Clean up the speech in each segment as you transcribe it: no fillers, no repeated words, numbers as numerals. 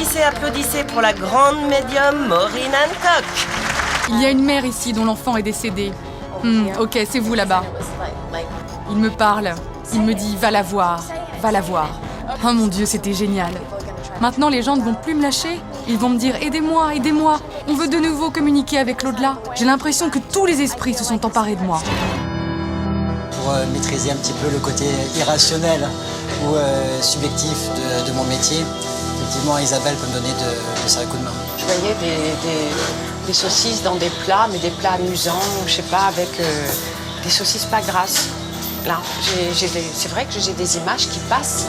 applaudissez, applaudissez pour la grande médium Maureen Hancock. Il y a une mère ici dont l'enfant est décédé. Ok, c'est vous là-bas. Il me parle. Il me dit, va la voir, va la voir. Oh mon Dieu, c'était génial. Maintenant, les gens ne vont plus me lâcher. Ils vont me dire, aidez-moi, aidez-moi. On veut de nouveau communiquer avec l'au-delà. J'ai l'impression que tous les esprits se sont emparés de moi. Pour maîtriser un petit peu le côté irrationnel ou subjectif de mon métier, effectivement, Isabelle peut me donner de sérieux coups de main. Je voyais des saucisses dans des plats, mais des plats amusants, je sais pas, avec des saucisses pas grasses. Là, c'est vrai que j'ai des images qui passent.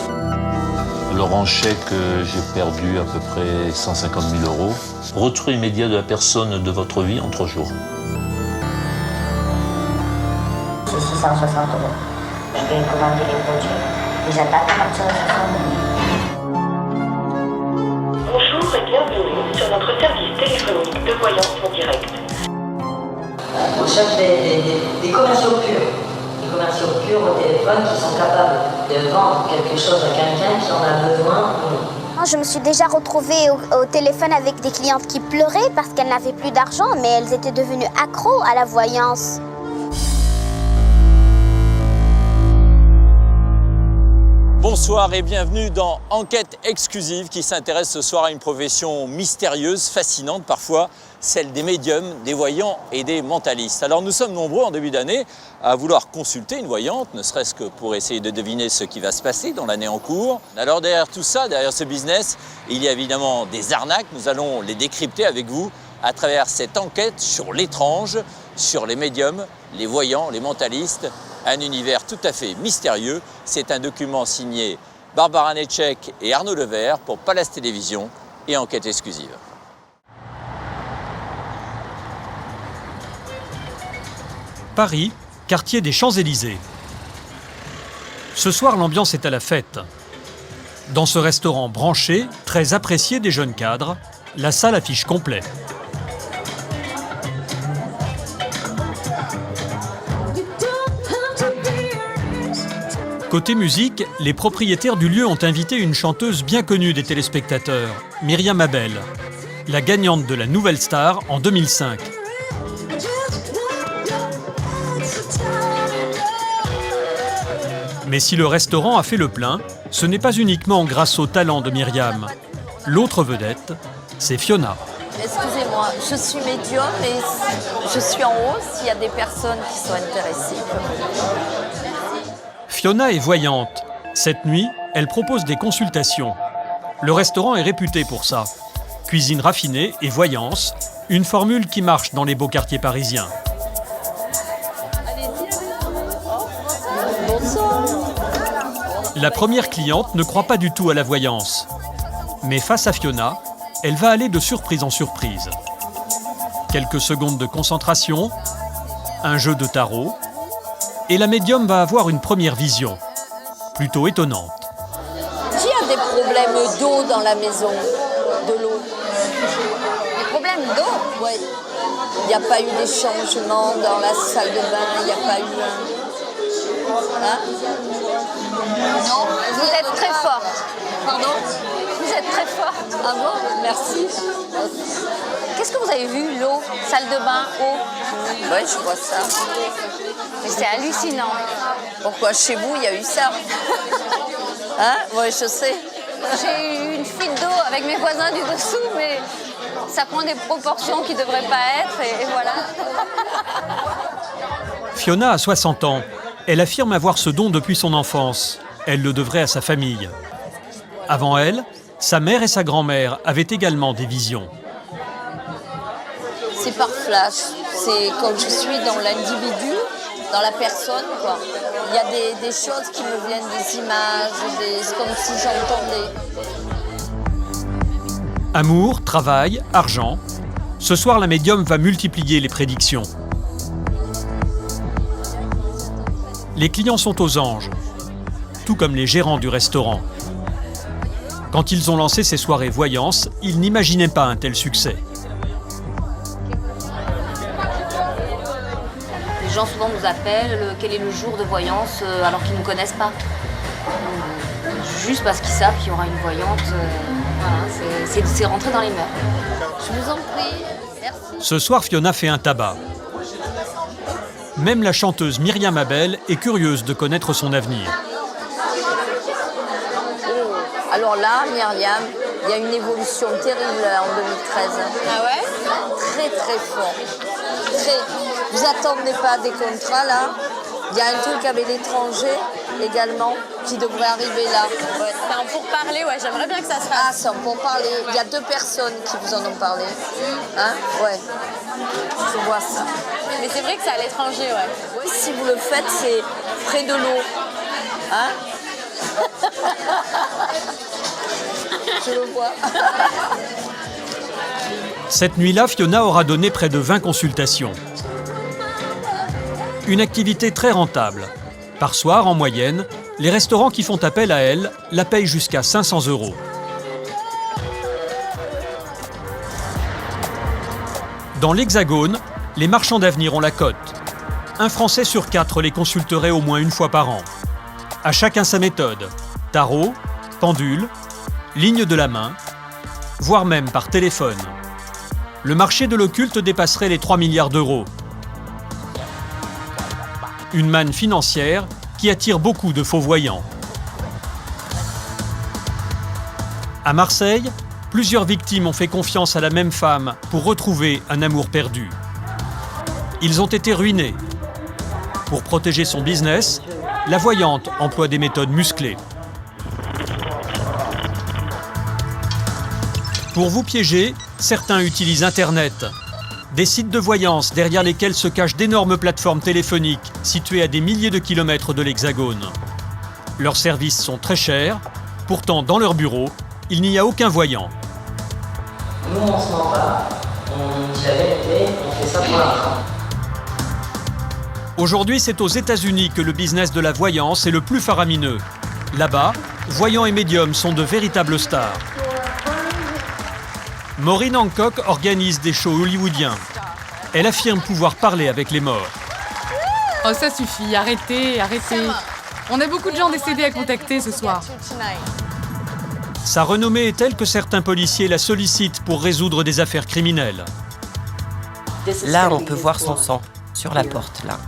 Laurent Chèque, j'ai perdu à peu près 150 000 €. Retour immédiat de la personne de votre vie en 3 jours. C'est 660 €. Je vais commander les produits. Ils attaquent à partir de 60 €. Bonjour et bienvenue sur notre service téléphonique de voyance en direct. On cherche des commerciaux purs. Des commerciaux purs au téléphone qui sont capables de vendre quelque chose à quelqu'un qui en a besoin. Je me suis déjà retrouvée au téléphone avec des clientes qui pleuraient parce qu'elles n'avaient plus d'argent, mais elles étaient devenues accros à la voyance. Bonsoir et bienvenue dans Enquête exclusive qui s'intéresse ce soir à une profession mystérieuse, fascinante parfois, celle des médiums, des voyants et des mentalistes. Alors nous sommes nombreux en début d'année à vouloir consulter une voyante, ne serait-ce que pour essayer de deviner ce qui va se passer dans l'année en cours. Alors derrière tout ça, derrière ce business, il y a évidemment des arnaques. Nous allons les décrypter avec vous à travers cette enquête sur l'étrange, sur les médiums, les voyants, les mentalistes. Un univers tout à fait mystérieux. C'est un document signé Barbara Netchek et Arnaud Levert pour Palace Télévisions et Enquête exclusive. Paris, quartier des Champs-Élysées. Ce soir, l'ambiance est à la fête. Dans ce restaurant branché, très apprécié des jeunes cadres, la salle affiche complet. Côté musique, les propriétaires du lieu ont invité une chanteuse bien connue des téléspectateurs, Myriam Abel, la gagnante de la Nouvelle Star en 2005. Mais si le restaurant a fait le plein, ce n'est pas uniquement grâce au talent de Myriam. L'autre vedette, c'est Fiona. Excusez-moi, je suis médium et je suis en haut s'il y a des personnes qui sont intéressées. Fiona est voyante. Cette nuit, elle propose des consultations. Le restaurant est réputé pour ça. Cuisine raffinée et voyance, une formule qui marche dans les beaux quartiers parisiens. La première cliente ne croit pas du tout à la voyance. Mais face à Fiona, elle va aller de surprise en surprise. Quelques secondes de concentration, un jeu de tarot, et la médium va avoir une première vision, plutôt étonnante. Qui a des problèmes d'eau dans la maison? De l'eau? Des problèmes d'eau? Oui. Il n'y a pas eu des changements dans la salle de bain, il n'y a pas eu un... Hein? Non, vous êtes très forte. Pardon? Vous êtes très forte. Ah bon? Merci. Qu'est-ce que vous avez vu? L'eau, salle de bain, eau? Oui, je vois ça. Mais c'est hallucinant. Pourquoi chez vous, il y a eu ça? Hein? Oui, je sais. J'ai eu une fuite d'eau avec mes voisins du dessous, mais ça prend des proportions qui ne devraient pas être, et voilà. Fiona a 60 ans. Elle affirme avoir ce don depuis son enfance. Elle le devrait à sa famille. Avant elle, sa mère et sa grand-mère avaient également des visions. C'est par flash. C'est quand je suis dans l'individu, dans la personne, quoi. Il y a des choses qui me viennent, des images, c'est comme si j'entendais. Amour, travail, argent. Ce soir, la médium va multiplier les prédictions. Les clients sont aux anges, tout comme les gérants du restaurant. Quand ils ont lancé ces soirées voyance, ils n'imaginaient pas un tel succès. Les gens souvent nous appellent, quel est le jour de voyance, alors qu'ils ne nous connaissent pas. Juste parce qu'ils savent qu'il y aura une voyante Voilà, c'est rentré dans les mœurs. Je vous en prie. Merci. Ce soir, Fiona fait un tabac. Même la chanteuse Myriam Abel est curieuse de connaître son avenir. Alors là, Myriam, il y a une évolution terrible en 2013. Ah ouais? Très très fort. Vous attendez pas des contrats là? Il y a un truc avec l'étranger également qui devrait arriver là. Ouais, c'est un pourparler, ouais, j'aimerais bien que ça se fasse. Ah, c'est un pourparler. Il y a 2 personnes qui vous en ont parlé. Hein? Ouais. Je vois ça. Mais c'est vrai que c'est à l'étranger, ouais. Oui, si vous le faites, c'est près de l'eau. Hein? Je le vois. Cette nuit-là, Fiona aura donné près de 20 consultations. Une activité très rentable. Par soir, en moyenne, les restaurants qui font appel à elle la payent jusqu'à 500 €. Dans l'Hexagone, les marchands d'avenir ont la cote. Un Français sur 4 les consulterait au moins une fois par an. À chacun sa méthode. Tarot, pendule, ligne de la main, voire même par téléphone. Le marché de l'occulte dépasserait les 3 milliards d'euros. Une manne financière qui attire beaucoup de faux voyants. À Marseille, plusieurs victimes ont fait confiance à la même femme pour retrouver un amour perdu. Ils ont été ruinés. Pour protéger son business, la voyante emploie des méthodes musclées. Pour vous piéger, certains utilisent Internet. Des sites de voyance derrière lesquels se cachent d'énormes plateformes téléphoniques situées à des milliers de kilomètres de l'Hexagone. Leurs services sont très chers, pourtant dans leur bureau, il n'y a aucun voyant. Nous, on se ment pas, on dit la vérité, on fait ça pour l'argent. Aujourd'hui, c'est aux États-Unis que le business de la voyance est le plus faramineux. Là-bas, voyants et médiums sont de véritables stars. Maureen Hancock organise des shows hollywoodiens. Elle affirme pouvoir parler avec les morts. Oh, ça suffit, arrêtez. On a beaucoup de gens décédés à contacter ce soir. Sa renommée est telle que certains policiers la sollicitent pour résoudre des affaires criminelles. Là, on peut voir son sang, sur la porte, là.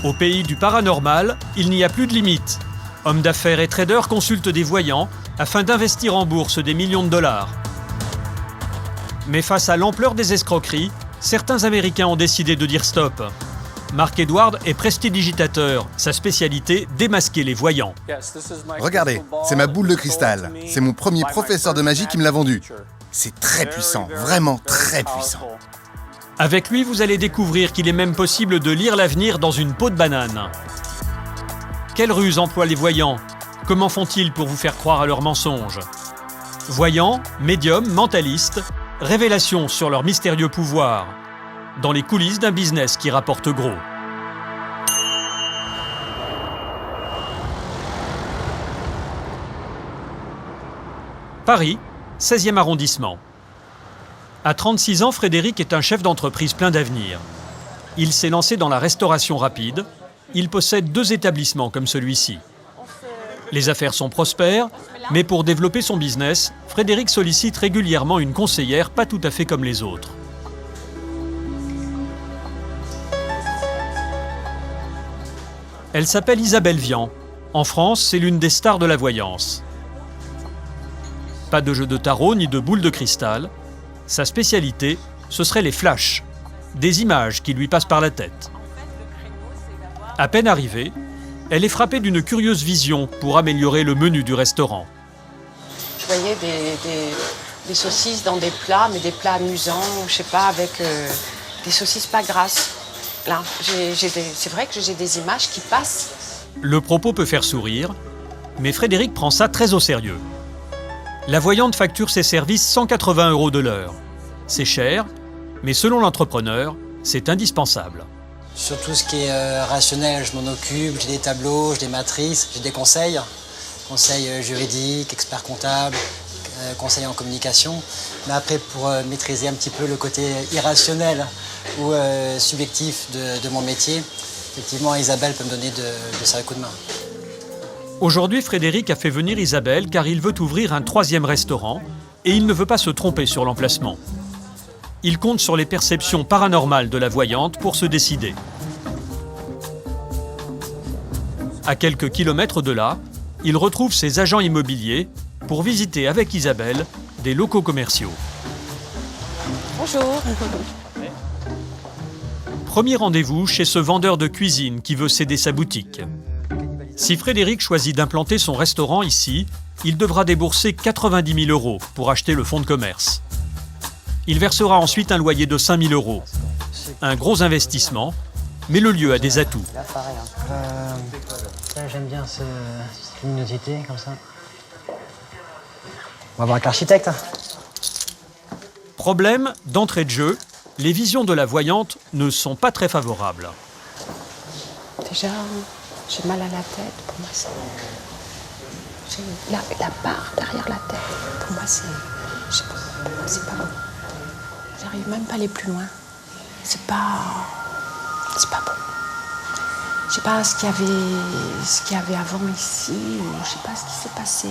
Au pays du paranormal, il n'y a plus de limite. Hommes d'affaires et traders consultent des voyants afin d'investir en bourse des millions de dollars. Mais face à l'ampleur des escroqueries, certains Américains ont décidé de dire stop. Mark Edward est prestidigitateur. Sa spécialité, démasquer les voyants. Regardez, c'est ma boule de cristal. C'est mon premier professeur de magie qui me l'a vendue. C'est très puissant, vraiment très puissant. Avec lui, vous allez découvrir qu'il est même possible de lire l'avenir dans une peau de banane. Quelles ruses emploient les voyants? Comment font-ils pour vous faire croire à leurs mensonges? Voyants, médiums, mentalistes, révélations sur leur mystérieux pouvoir, dans les coulisses d'un business qui rapporte gros. Paris, 16e arrondissement. À 36 ans, Frédéric est un chef d'entreprise plein d'avenir. Il s'est lancé dans la restauration rapide. Il possède 2 établissements comme celui-ci. Les affaires sont prospères, mais pour développer son business, Frédéric sollicite régulièrement une conseillère pas tout à fait comme les autres. Elle s'appelle Isabelle Vian. En France, c'est l'une des stars de la voyance. Pas de jeu de tarot ni de boule de cristal. Sa spécialité, ce serait les flashs, des images qui lui passent par la tête. À peine arrivée, elle est frappée d'une curieuse vision pour améliorer le menu du restaurant. Je voyais des saucisses dans des plats, mais des plats amusants, je sais pas, avec des saucisses pas grasses. Là, c'est vrai que j'ai des images qui passent. Le propos peut faire sourire, mais Frédéric prend ça très au sérieux. La voyante facture ses services 180 € de l'heure. C'est cher, mais selon l'entrepreneur, c'est indispensable. Sur tout ce qui est rationnel, je m'en occupe, j'ai des tableaux, j'ai des matrices, j'ai des conseils juridiques, experts comptables, conseils en communication. Mais après, pour maîtriser un petit peu le côté irrationnel ou subjectif de mon métier, effectivement, Isabelle peut me donner de sérieux coups de main. Aujourd'hui, Frédéric a fait venir Isabelle car il veut ouvrir un 3e restaurant et il ne veut pas se tromper sur l'emplacement. Il compte sur les perceptions paranormales de la voyante pour se décider. À quelques kilomètres de là, il retrouve ses agents immobiliers pour visiter avec Isabelle des locaux commerciaux. Bonjour. Premier rendez-vous chez ce vendeur de cuisine qui veut céder sa boutique. Si Frédéric choisit d'implanter son restaurant ici, il devra débourser 90 000 € pour acheter le fonds de commerce. Il versera ensuite un loyer de 5 000 €. Un gros investissement, mais le lieu a des atouts. J'aime bien cette luminosité, comme ça. On va voir avec l'architecte. Problème, d'entrée de jeu, les visions de la voyante ne sont pas très favorables. Déjà, j'ai mal à la tête. Pour moi, j'ai la barre derrière la tête. Pour moi, c'est pas bon. J'arrive même pas à aller plus loin. C'est pas bon. Je sais pas ce qu'il y avait avant ici, ou je sais pas ce qui s'est passé.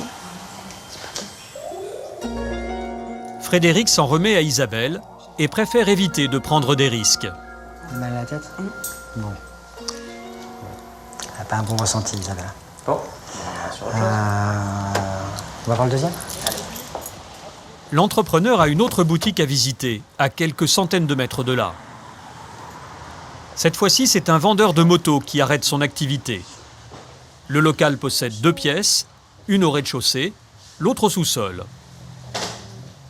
Frédéric s'en remet à Isabelle et préfère éviter de prendre des risques. Mal à la tête? Bon. Elle n'a pas un bon ressenti, Isabelle. Bon. On va voir le deuxième? L'entrepreneur a une autre boutique à visiter, à quelques centaines de mètres de là. Cette fois-ci, c'est un vendeur de motos qui arrête son activité. Le local possède 2 pièces, une au rez-de-chaussée, l'autre au sous-sol.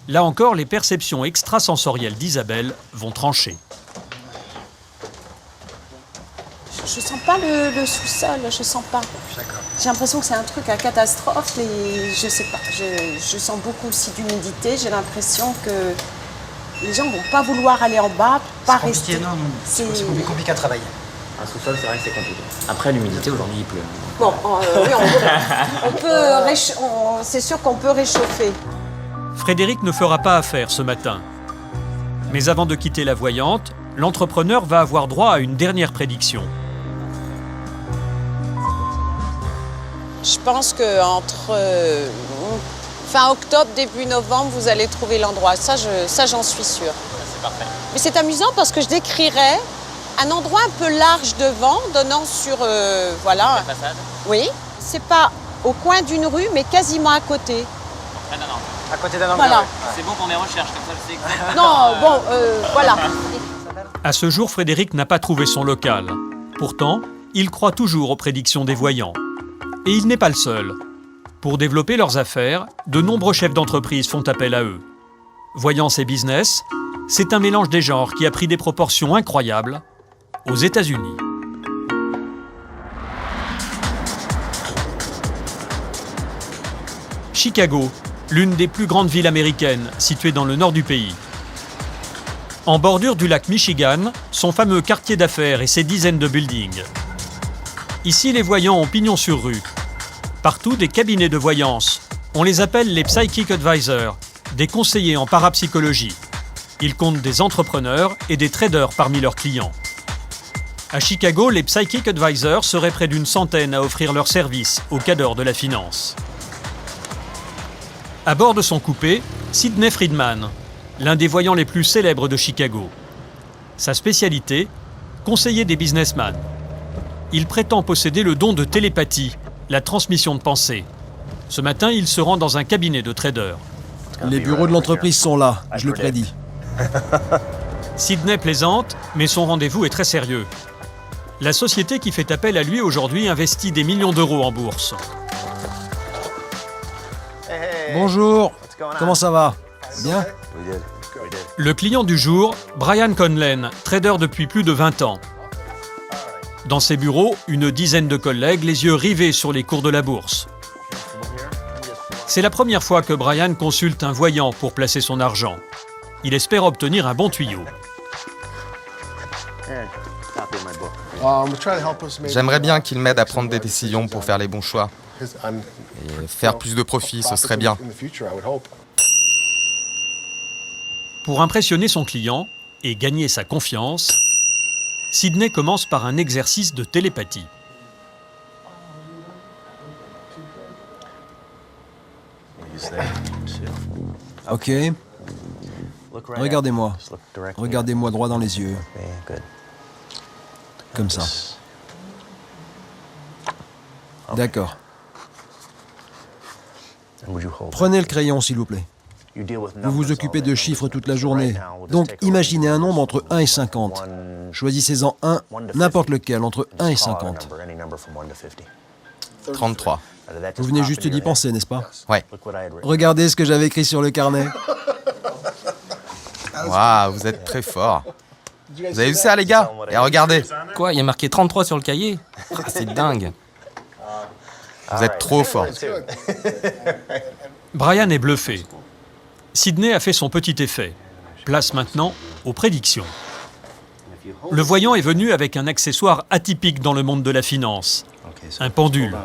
Là encore, les perceptions extrasensorielles d'Isabelle vont trancher. Je sens pas le sous-sol, je sens pas. J'ai l'impression que c'est un truc à catastrophe, et je sais pas. Je sens beaucoup aussi d'humidité, j'ai l'impression que les gens vont pas vouloir aller en bas, pas rester. Non, c'est compliqué à travailler. Un sous-sol, c'est vrai que c'est compliqué. Après, l'humidité, aujourd'hui, il pleut. Bon, oui, c'est sûr qu'on peut réchauffer. Frédéric ne fera pas affaire ce matin. Mais avant de quitter la voyante, l'entrepreneur va avoir droit à une dernière prédiction. Je pense qu'entre fin octobre, début novembre, vous allez trouver l'endroit. Ça, j'en suis sûre. C'est parfait. Mais c'est amusant parce que je décrirais un endroit un peu large devant, donnant sur... voilà. La façade? Oui. C'est pas au coin d'une rue, mais quasiment à côté. Près d'un angle. À côté d'un angle. Voilà. Ouais. C'est bon pour mes recherches, comme ça je sais exactement. Non, bon, voilà. À ce jour, Frédéric n'a pas trouvé son local. Pourtant, il croit toujours aux prédictions des voyants. Et il n'est pas le seul. Pour développer leurs affaires, de nombreux chefs d'entreprise font appel à eux. Voyance et business, c'est un mélange des genres qui a pris des proportions incroyables aux États-Unis. Chicago, l'une des plus grandes villes américaines, située dans le nord du pays. En bordure du lac Michigan, son fameux quartier d'affaires et ses dizaines de buildings. Ici, les voyants ont pignon sur rue. Partout, des cabinets de voyance. On les appelle les Psychic Advisors, des conseillers en parapsychologie. Ils comptent des entrepreneurs et des traders parmi leurs clients. À Chicago, les Psychic Advisors seraient près d'une centaine à offrir leurs services aux cadors de la finance. À bord de son coupé, Sidney Friedman, l'un des voyants les plus célèbres de Chicago. Sa spécialité, conseiller des businessmen. Il prétend posséder le don de télépathie, la transmission de pensée. Ce matin, il se rend dans un cabinet de traders. Les bureaux de l'entreprise sont là, je le prédis. Sidney plaisante, mais son rendez-vous est très sérieux. La société qui fait appel à lui aujourd'hui investit des millions d'euros en bourse. Bonjour, comment ça va? Bien? Le client du jour, Brian Conlon, trader depuis plus de 20 ans. Dans ses bureaux, une dizaine de collègues, les yeux rivés sur les cours de la bourse. C'est la première fois que Brian consulte un voyant pour placer son argent. Il espère obtenir un bon tuyau. J'aimerais bien qu'il m'aide à prendre des décisions pour faire les bons choix. Et faire plus de profit, ce serait bien. Pour impressionner son client et gagner sa confiance, Sidney commence par un exercice de télépathie. Ok. Regardez-moi. Regardez-moi droit dans les yeux. Comme ça. D'accord. Prenez le crayon, s'il vous plaît. Vous vous occupez de chiffres toute la journée. Donc, imaginez un nombre entre 1 et 50. Choisissez-en un, n'importe lequel, entre 1 et 50. 33. Vous venez juste d'y penser, n'est-ce pas? Ouais. Regardez ce que j'avais écrit sur le carnet. Waouh, vous êtes très fort. Vous avez vu ça, les gars? Et regardez. Quoi, il y a marqué 33 sur le cahier? C'est dingue. Vous êtes trop fort. Brian est bluffé. Sidney a fait son petit effet. Place maintenant aux prédictions. Le voyant est venu avec un accessoire atypique dans le monde de la finance. Un pendule.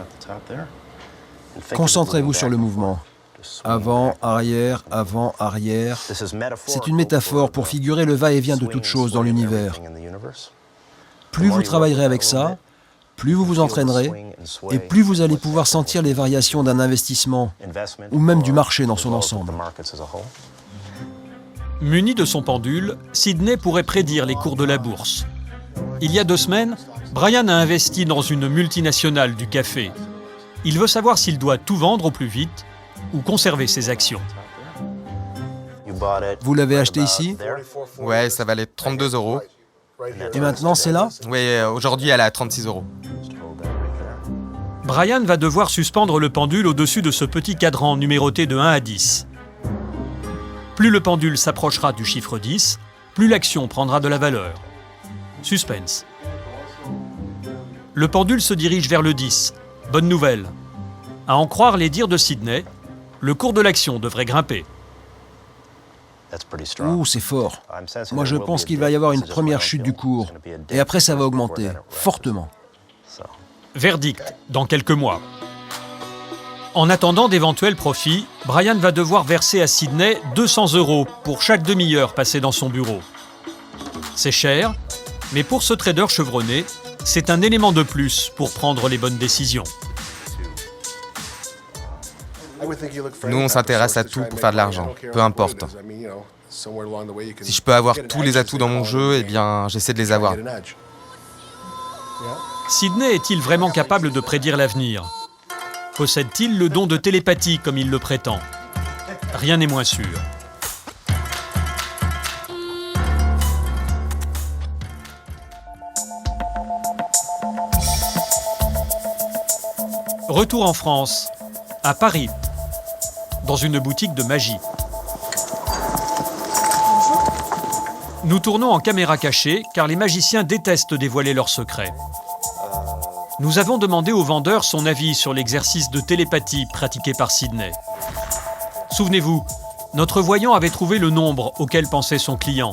Concentrez-vous sur le mouvement. Avant, arrière, avant, arrière. C'est une métaphore pour figurer le va-et-vient de toute chose dans l'univers. Plus vous travaillerez avec ça, plus vous vous entraînerez, et plus vous allez pouvoir sentir les variations d'un investissement, ou même du marché dans son ensemble. Muni de son pendule, Sidney pourrait prédire les cours de la bourse. Il y a 2 semaines, Brian a investi dans une multinationale du café. Il veut savoir s'il doit tout vendre au plus vite ou conserver ses actions. Vous l'avez acheté ici? Ouais, ça valait 32 €. Et maintenant, c'est là? Oui, aujourd'hui, elle est à 36 €. Brian va devoir suspendre le pendule au-dessus de ce petit cadran numéroté de 1 à 10. Plus le pendule s'approchera du chiffre 10, plus l'action prendra de la valeur. Suspense. Le pendule se dirige vers le 10. Bonne nouvelle. À en croire les dires de Sidney, le cours de l'action devrait grimper. Ouh, c'est fort. Moi, je pense qu'il va y avoir une première chute du cours. Et après, ça va augmenter, fortement. Verdict, dans quelques mois. En attendant d'éventuels profits, Brian va devoir verser à Sidney 200 € pour chaque demi-heure passée dans son bureau. C'est cher, mais pour ce trader chevronné, c'est un élément de plus pour prendre les bonnes décisions. Nous, on s'intéresse à tout pour faire de l'argent, peu importe. Si je peux avoir tous les atouts dans mon jeu, eh bien, j'essaie de les avoir. Sidney est-il vraiment capable de prédire l'avenir? Possède-t-il le don de télépathie comme il le prétend? Rien n'est moins sûr. Retour en France, à Paris, dans une boutique de magie. Nous tournons en caméra cachée car les magiciens détestent dévoiler leurs secrets. Nous avons demandé au vendeur son avis sur l'exercice de télépathie pratiqué par Sidney. Souvenez-vous, notre voyant avait trouvé le nombre auquel pensait son client.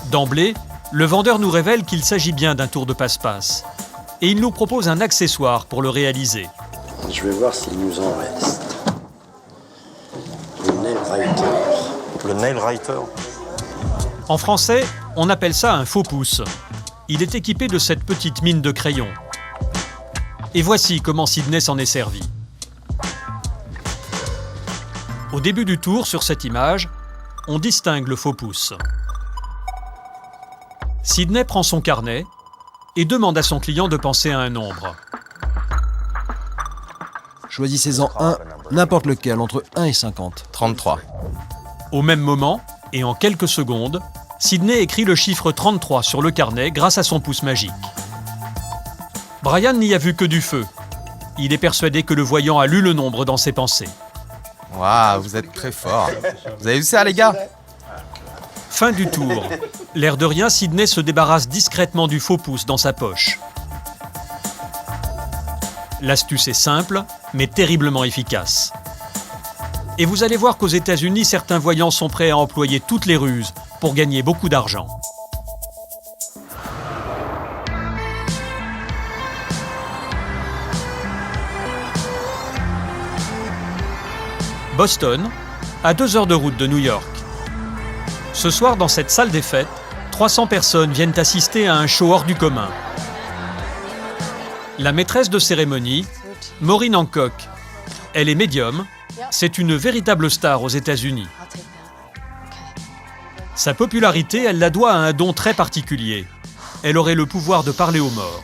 D'emblée, le vendeur nous révèle qu'il s'agit bien d'un tour de passe-passe. Et il nous propose un accessoire pour le réaliser. Je vais voir s'il nous en reste. Le nail writer. Le nail writer. En français, on appelle ça un faux pouce. Il est équipé de cette petite mine de crayon. Et voici comment Sidney s'en est servi. Au début du tour, sur cette image, on distingue le faux pouce. Sidney prend son carnet et demande à son client de penser à un nombre. Choisissez-en un, n'importe lequel, entre 1 et 50. 33. Au même moment, et en quelques secondes, Sidney écrit le chiffre 33 sur le carnet grâce à son pouce magique. Brian n'y a vu que du feu. Il est persuadé que le voyant a lu le nombre dans ses pensées. Waouh, vous êtes très fort. Vous avez vu ça, les gars? Fin du tour. L'air de rien, Sidney se débarrasse discrètement du faux pouce dans sa poche. L'astuce est simple, mais terriblement efficace. Et vous allez voir qu'aux États-Unis, certains voyants sont prêts à employer toutes les ruses pour gagner beaucoup d'argent. Boston, à 2 heures de route de New York. Ce soir, dans cette salle des fêtes, 300 personnes viennent assister à un show hors du commun. La maîtresse de cérémonie, Maureen Hancock. Elle est médium. C'est une véritable star aux États-Unis. Sa popularité, elle la doit à un don très particulier. Elle aurait le pouvoir de parler aux morts.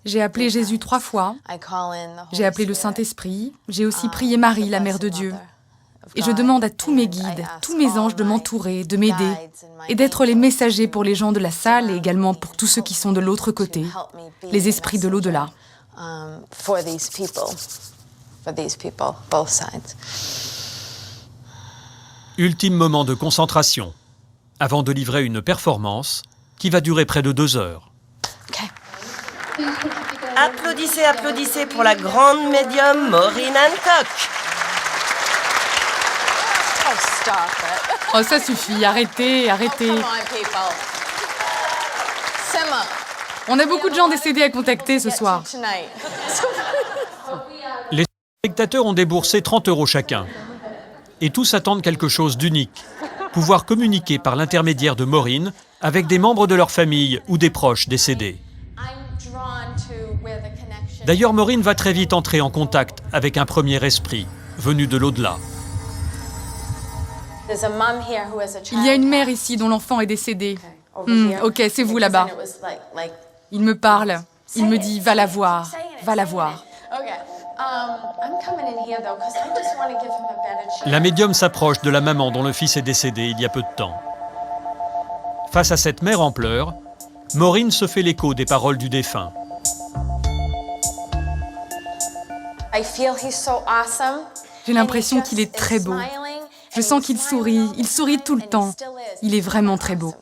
J'ai appelé Jésus 3 fois. J'ai appelé le Saint-Esprit. J'ai aussi prié Marie, la Mère de Dieu. Et je demande à tous mes guides, tous mes anges de m'entourer, de m'aider et d'être les messagers pour les gens de la salle et également pour tous ceux qui sont de l'autre côté, les esprits de l'au-delà. Ultime moment de concentration, avant de livrer une performance qui va durer près de 2 heures. Applaudissez, applaudissez pour la grande médium Maureen Hancock. Oh, ça suffit, arrêtez, arrêtez. On a beaucoup de gens décédés à contacter ce soir. Les spectateurs ont déboursé 30 € chacun. Et tous attendent quelque chose d'unique. Pouvoir communiquer par l'intermédiaire de Maureen avec des membres de leur famille ou des proches décédés. D'ailleurs, Maureen va très vite entrer en contact avec un premier esprit, venu de l'au-delà. Il y a une mère ici dont l'enfant est décédé. Ok, c'est vous là-bas. Il me parle. Il me dit, va la voir, va la voir. La médium s'approche de la maman dont le fils est décédé il y a peu de temps. Face à cette mère en pleurs, Maureen se fait l'écho des paroles du défunt. J'ai l'impression qu'il est très beau. Je sens qu'il sourit tout le temps. Il est vraiment très beau.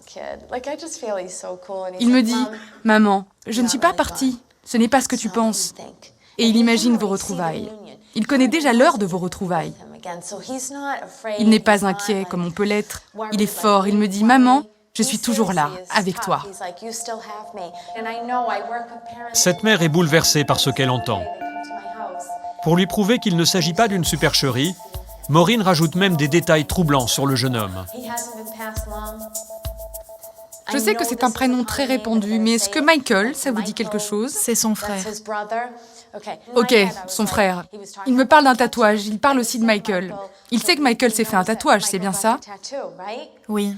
Il me dit, « Maman, je ne suis pas partie. Ce n'est pas ce que tu penses. » Et il imagine vos retrouvailles. Il connaît déjà l'heure de vos retrouvailles. Il n'est pas inquiet comme on peut l'être. Il est fort. Il me dit, « Maman, je suis toujours là, avec toi. » Cette mère est bouleversée par ce qu'elle entend. Pour lui prouver qu'il ne s'agit pas d'une supercherie, Maureen rajoute même des détails troublants sur le jeune homme. Je sais que c'est un prénom très répandu, mais est-ce que Michael, ça vous dit quelque chose? C'est son frère. Ok, son frère. Il me parle d'un tatouage, il parle aussi de Michael. Il sait que Michael s'est fait un tatouage, c'est bien ça? Oui.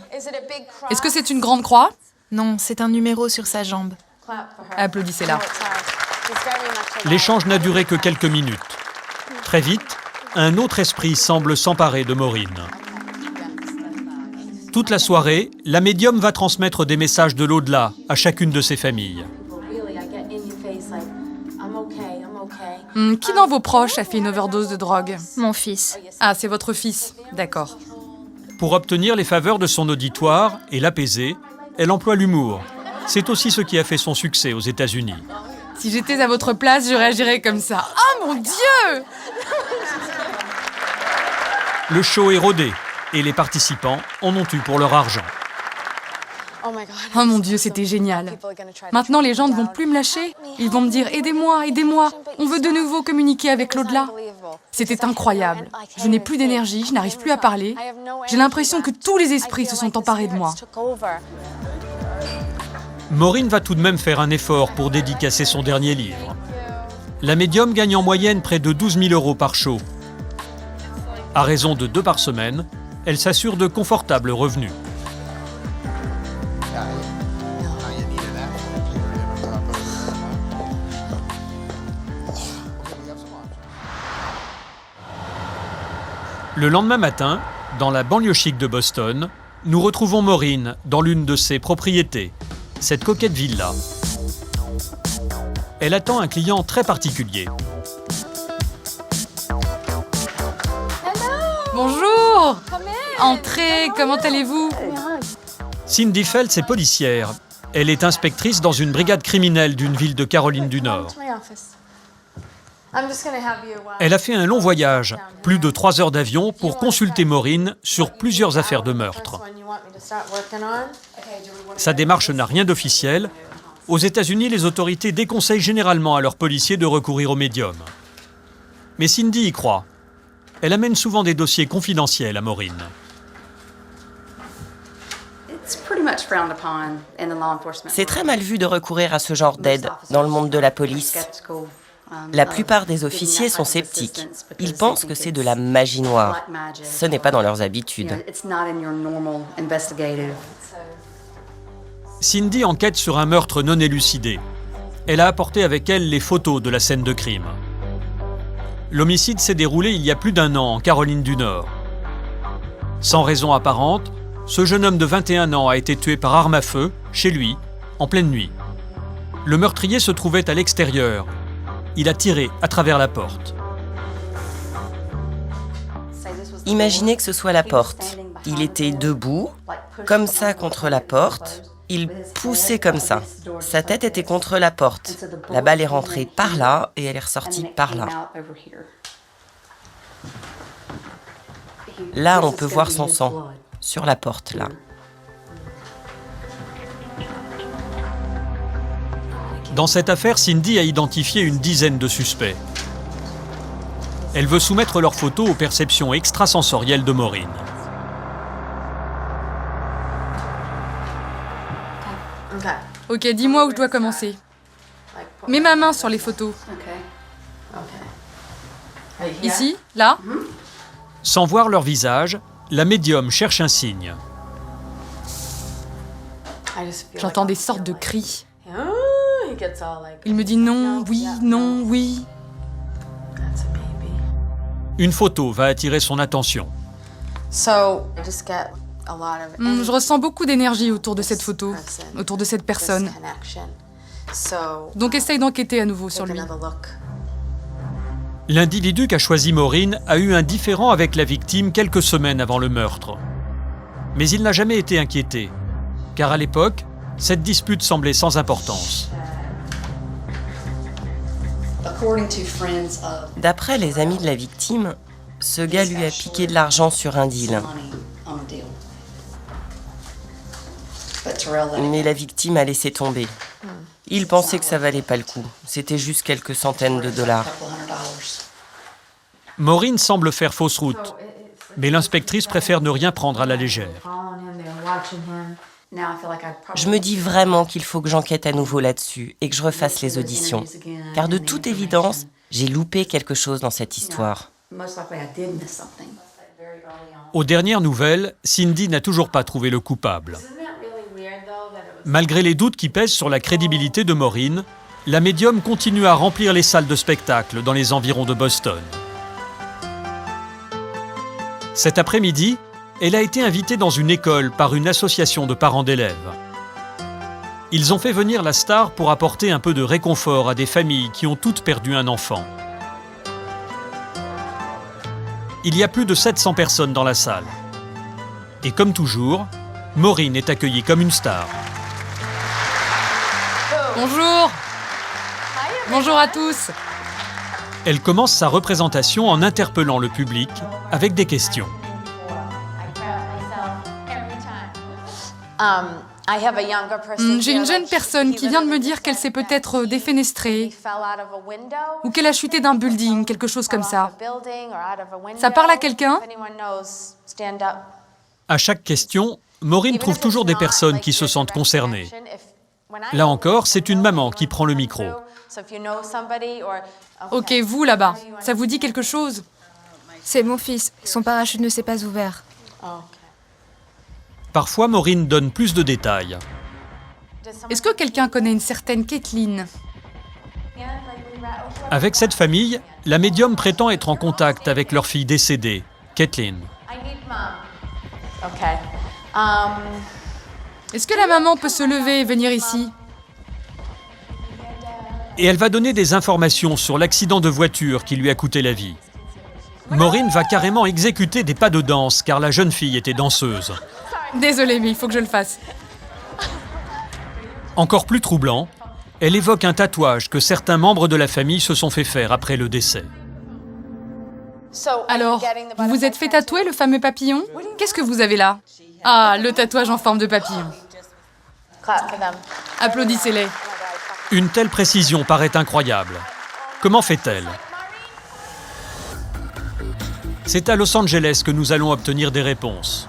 Est-ce que c'est une grande croix? Non, c'est un numéro sur sa jambe. Applaudissez-la. L'échange n'a duré que quelques minutes. Très vite, un autre esprit semble s'emparer de Maureen. Toute la soirée, la médium va transmettre des messages de l'au-delà à chacune de ses familles. Qui dans vos proches a fait une overdose de drogue? Mon fils. Ah, c'est votre fils. D'accord. Pour obtenir les faveurs de son auditoire et l'apaiser, elle emploie l'humour. C'est aussi ce qui a fait son succès aux États-Unis. Si j'étais à votre place, je réagirais comme ça. Oh mon Dieu! Le show est rodé et les participants en ont eu pour leur argent. Oh mon Dieu, c'était génial. Maintenant, les gens ne vont plus me lâcher. Ils vont me dire « Aidez-moi, aidez-moi. On veut de nouveau communiquer avec l'au-delà. » C'était incroyable. Je n'ai plus d'énergie, je n'arrive plus à parler. J'ai l'impression que tous les esprits se sont emparés de moi. Maureen va tout de même faire un effort pour dédicacer son dernier livre. La médium gagne en moyenne près de 12 000 € par show. À raison de 2 par semaine, elle s'assure de confortables revenus. Le lendemain matin, dans la banlieue chic de Boston, nous retrouvons Maureen dans l'une de ses propriétés, cette coquette villa. Elle attend un client très particulier. Bonjour! Entrez, comment allez-vous? Cindy Phelps est policière. Elle est inspectrice dans une brigade criminelle d'une ville de Caroline du Nord. Elle a fait un long voyage, plus de 3 heures d'avion, pour consulter Maureen sur plusieurs affaires de meurtre. Sa démarche n'a rien d'officiel. Aux États-Unis, les autorités déconseillent généralement à leurs policiers de recourir aux médiums. Mais Cindy y croit. Elle amène souvent des dossiers confidentiels à Maureen. C'est très mal vu de recourir à ce genre d'aide dans le monde de la police. La plupart des officiers sont sceptiques. Ils pensent que c'est de la magie noire. Ce n'est pas dans leurs habitudes. Cindy enquête sur un meurtre non élucidé. Elle a apporté avec elle les photos de la scène de crime. L'homicide s'est déroulé il y a plus d'1 an en Caroline du Nord. Sans raison apparente, ce jeune homme de 21 ans a été tué par arme à feu, chez lui, en pleine nuit. Le meurtrier se trouvait à l'extérieur. Il a tiré à travers la porte. Imaginez que ce soit la porte. Il était debout, comme ça contre la porte. Il poussait comme ça. Sa tête était contre la porte. La balle est rentrée par là et elle est ressortie par là. Là, on peut voir son sang, sur la porte, là. Dans cette affaire, Cindy a identifié une dizaine de suspects. Elle veut soumettre leurs photos aux perceptions extrasensorielles de Maureen. Ok, dis-moi où je dois commencer. Mets ma main sur les photos. Ici, là. Sans voir leur visage, la médium cherche un signe. J'entends des sortes de cris. Il me dit non, oui, non, oui. Une photo va attirer son attention. Je ressens beaucoup d'énergie autour de cette photo, autour de cette personne. Donc essaye d'enquêter à nouveau sur lui. L'individu qu'a choisi Maureen a eu un différend avec la victime quelques semaines avant le meurtre. Mais il n'a jamais été inquiété, car à l'époque, cette dispute semblait sans importance. D'après les amis de la victime, ce gars lui a piqué de l'argent sur un deal. Mais la victime a laissé tomber. Il pensait que ça valait pas le coup. C'était juste quelques centaines de dollars. Maureen semble faire fausse route, mais l'inspectrice préfère ne rien prendre à la légère. Je me dis vraiment qu'il faut que j'enquête à nouveau là-dessus et que je refasse les auditions. Car de toute évidence, j'ai loupé quelque chose dans cette histoire. Aux dernières nouvelles, Cindy n'a toujours pas trouvé le coupable. Malgré les doutes qui pèsent sur la crédibilité de Maureen, la médium continue à remplir les salles de spectacle dans les environs de Boston. Cet après-midi, elle a été invitée dans une école par une association de parents d'élèves. Ils ont fait venir la star pour apporter un peu de réconfort à des familles qui ont toutes perdu un enfant. Il y a plus de 700 personnes dans la salle. Et comme toujours, Maureen est accueillie comme une star. Bonjour. Bonjour à tous. Elle commence sa représentation en interpellant le public avec des questions. J'ai une jeune personne qui vient de me dire qu'elle s'est peut-être défenestrée ou qu'elle a chuté d'un building, quelque chose comme ça. Ça parle à quelqu'un? À chaque question, Maureen trouve toujours des personnes qui se sentent concernées. Là encore, c'est une maman qui prend le micro. Ok, vous là-bas, ça vous dit quelque chose? C'est mon fils. Son parachute ne s'est pas ouvert. Parfois, Maureen donne plus de détails. Est-ce que quelqu'un connaît une certaine Kathleen? Avec cette famille, la médium prétend être en contact avec leur fille décédée, Kathleen. Est-ce que la maman peut se lever et venir ici? Et elle va donner des informations sur l'accident de voiture qui lui a coûté la vie. Maureen va carrément exécuter des pas de danse car la jeune fille était danseuse. Désolée, mais il faut que je le fasse. Encore plus troublant, elle évoque un tatouage que certains membres de la famille se sont fait faire après le décès. Alors, vous vous êtes fait tatouer le fameux papillon? Qu'est-ce que vous avez là? Ah, le tatouage en forme de papillon. Applaudissez-les. Une telle précision paraît incroyable. Comment fait-elle? C'est à Los Angeles que nous allons obtenir des réponses.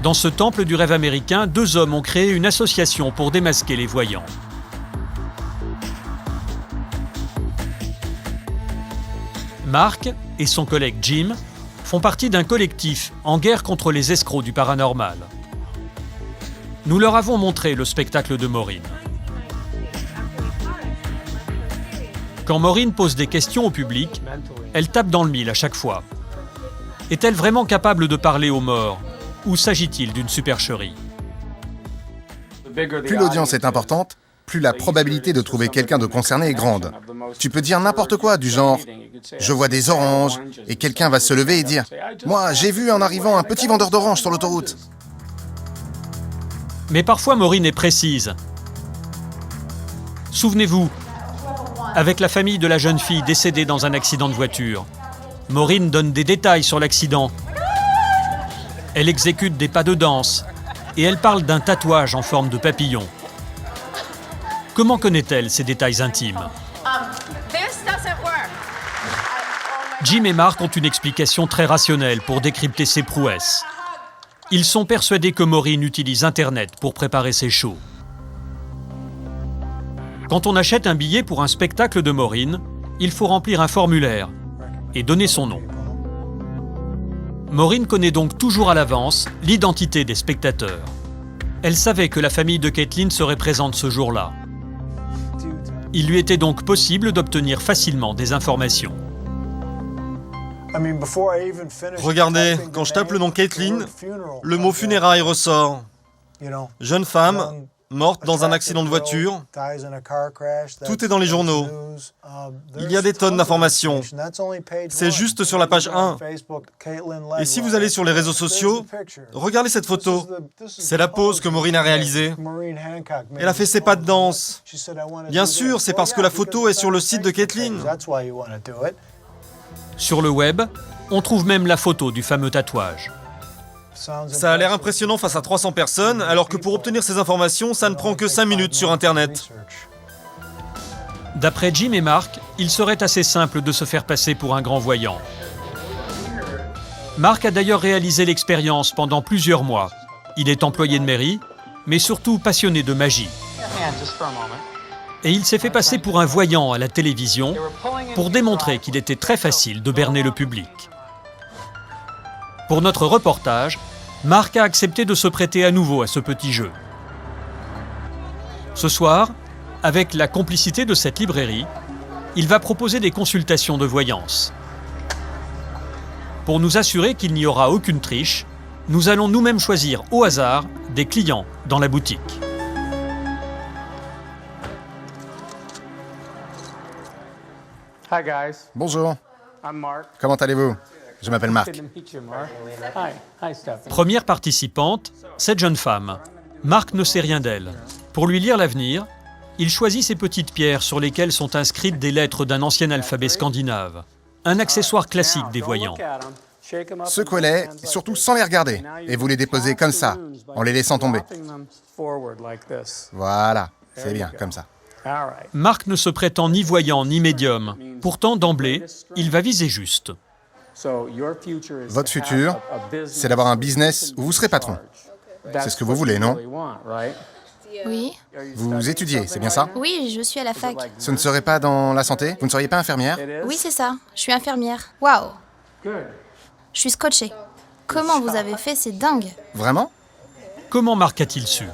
Dans ce temple du rêve américain, 2 hommes ont créé une association pour démasquer les voyants. Mark et son collègue Jim font partie d'un collectif en guerre contre les escrocs du paranormal. Nous leur avons montré le spectacle de Maureen. Quand Maureen pose des questions au public, elle tape dans le mille à chaque fois. Est-elle vraiment capable de parler aux morts? Ou s'agit-il d'une supercherie? Plus l'audience est importante, plus la probabilité de trouver quelqu'un de concerné est grande. Tu peux dire n'importe quoi, du genre « Je vois des oranges » et quelqu'un va se lever et dire « Moi, j'ai vu en arrivant un petit vendeur d'oranges sur l'autoroute. » Mais parfois Maureen est précise. Souvenez-vous, avec la famille de la jeune fille décédée dans un accident de voiture, Maureen donne des détails sur l'accident. Elle exécute des pas de danse et elle parle d'un tatouage en forme de papillon. Comment connaît-elle ces détails intimes? Jim et Mark ont une explication très rationnelle pour décrypter ses prouesses. Ils sont persuadés que Maureen utilise Internet pour préparer ses shows. Quand on achète un billet pour un spectacle de Maureen, il faut remplir un formulaire et donner son nom. Maureen connaît donc toujours à l'avance l'identité des spectateurs. Elle savait que la famille de Caitlin serait présente ce jour-là. Il lui était donc possible d'obtenir facilement des informations. Regardez, quand je tape le nom Caitlin, le mot funérailles ressort. Jeune femme, morte dans un accident de voiture. Tout est dans les journaux. Il y a des tonnes d'informations. C'est juste sur la page 1. Et si vous allez sur les réseaux sociaux, regardez cette photo. C'est la pose que Maureen a réalisée. Elle a fait ses pas de danse. Bien sûr, c'est parce que la photo est sur le site de Caitlin. Sur le web, on trouve même la photo du fameux tatouage. Ça a l'air impressionnant face à 300 personnes, alors que pour obtenir ces informations, ça ne prend que 5 minutes sur Internet. D'après Jim et Mark, il serait assez simple de se faire passer pour un grand voyant. Mark a d'ailleurs réalisé l'expérience pendant plusieurs mois. Il est employé de mairie, mais surtout passionné de magie. Et il s'est fait passer pour un voyant à la télévision pour démontrer qu'il était très facile de berner le public. Pour notre reportage, Mark a accepté de se prêter à nouveau à ce petit jeu. Ce soir, avec la complicité de cette librairie, il va proposer des consultations de voyance. Pour nous assurer qu'il n'y aura aucune triche, nous allons nous-mêmes choisir au hasard des clients dans la boutique. Bonjour. Comment allez-vous? Je m'appelle Mark. Première participante, cette jeune femme. Mark ne sait rien d'elle. Pour lui lire l'avenir, il choisit ces petites pierres sur lesquelles sont inscrites des lettres d'un ancien alphabet scandinave. Un accessoire classique des voyants. Secouez-les, surtout sans les regarder, et vous les déposez comme ça, en les laissant tomber. Voilà, c'est bien, comme ça. Mark ne se prétend ni voyant ni médium. Pourtant, d'emblée, il va viser juste. Votre futur, c'est d'avoir un business où vous serez patron. C'est ce que vous voulez, non? Oui. Vous étudiez, c'est bien ça? Oui, je suis à la fac. Ce ne serait pas dans la santé? Vous ne seriez pas infirmière? Oui, c'est ça. Je suis infirmière. Waouh. Je suis scotchée. Comment vous avez fait? C'est dingue. Vraiment? Comment Mark a-t-il su?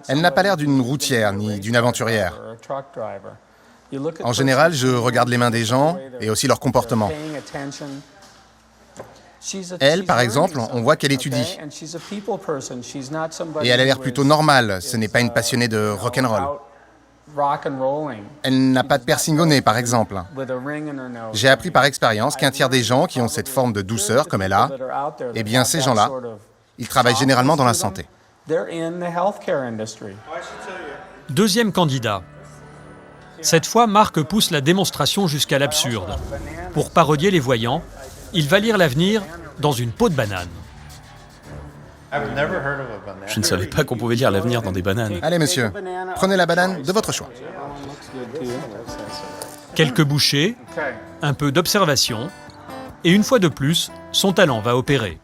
Elle n'a pas l'air d'une routière ni d'une aventurière. En général, je regarde les mains des gens et aussi leur comportement. Elle, par exemple, on voit qu'elle étudie. Et elle a l'air plutôt normale, ce n'est pas une passionnée de rock'n'roll. Elle n'a pas de piercing au nez, par exemple. J'ai appris par expérience qu'un tiers des gens qui ont cette forme de douceur, comme elle a, eh bien ces gens-là, ils travaillent généralement dans la santé. Deuxième candidat. Cette fois, Mark pousse la démonstration jusqu'à l'absurde. Pour parodier les voyants, il va lire l'avenir dans une peau de banane. Je ne savais pas qu'on pouvait lire l'avenir dans des bananes. Allez, monsieur, prenez la banane de votre choix. Quelques bouchées, un peu d'observation, Et une fois de plus, son talent va opérer.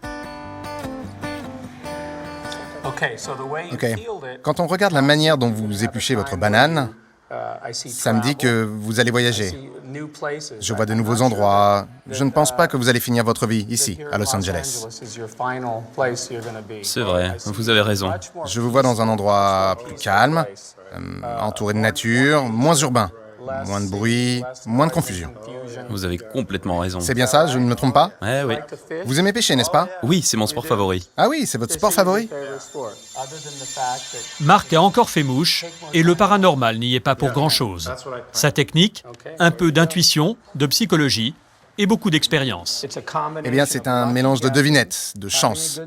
Ok. Quand on regarde la manière dont vous épluchez votre banane, ça me dit que vous allez voyager. Je vois de nouveaux endroits. Je ne pense pas que vous allez finir votre vie ici, à Los Angeles. C'est vrai, vous avez raison. Je vous vois dans un endroit plus calme, entouré de nature, moins urbain. Moins de bruit, moins de confusion. Vous avez complètement raison. C'est bien ça, je ne me trompe pas? Oui. Vous aimez pêcher, n'est-ce pas? Oui, c'est mon sport favori. Ah oui, c'est votre sport favori? Marc a encore fait mouche et le paranormal n'y est pas pour grand-chose. Sa technique, un peu d'intuition, de psychologie et beaucoup d'expérience. Eh bien, c'est un mélange de devinettes, de chance.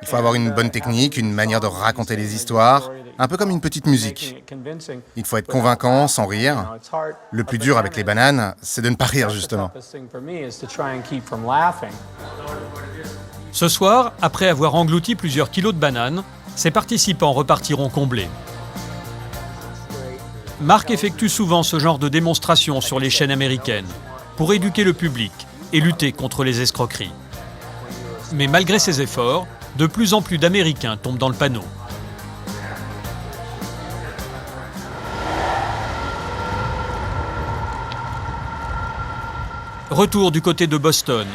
Il faut avoir une bonne technique, une manière de raconter les histoires, un peu comme une petite musique. Il faut être convaincant, sans rire. Le plus dur avec les bananes, c'est de ne pas rire, justement. Ce soir, après avoir englouti plusieurs kilos de bananes, ses participants repartiront comblés. Marc effectue souvent ce genre de démonstration sur les chaînes américaines pour éduquer le public et lutter contre les escroqueries. Mais malgré ses efforts, de plus en plus d'Américains tombent dans le panneau. Retour du côté de Boston.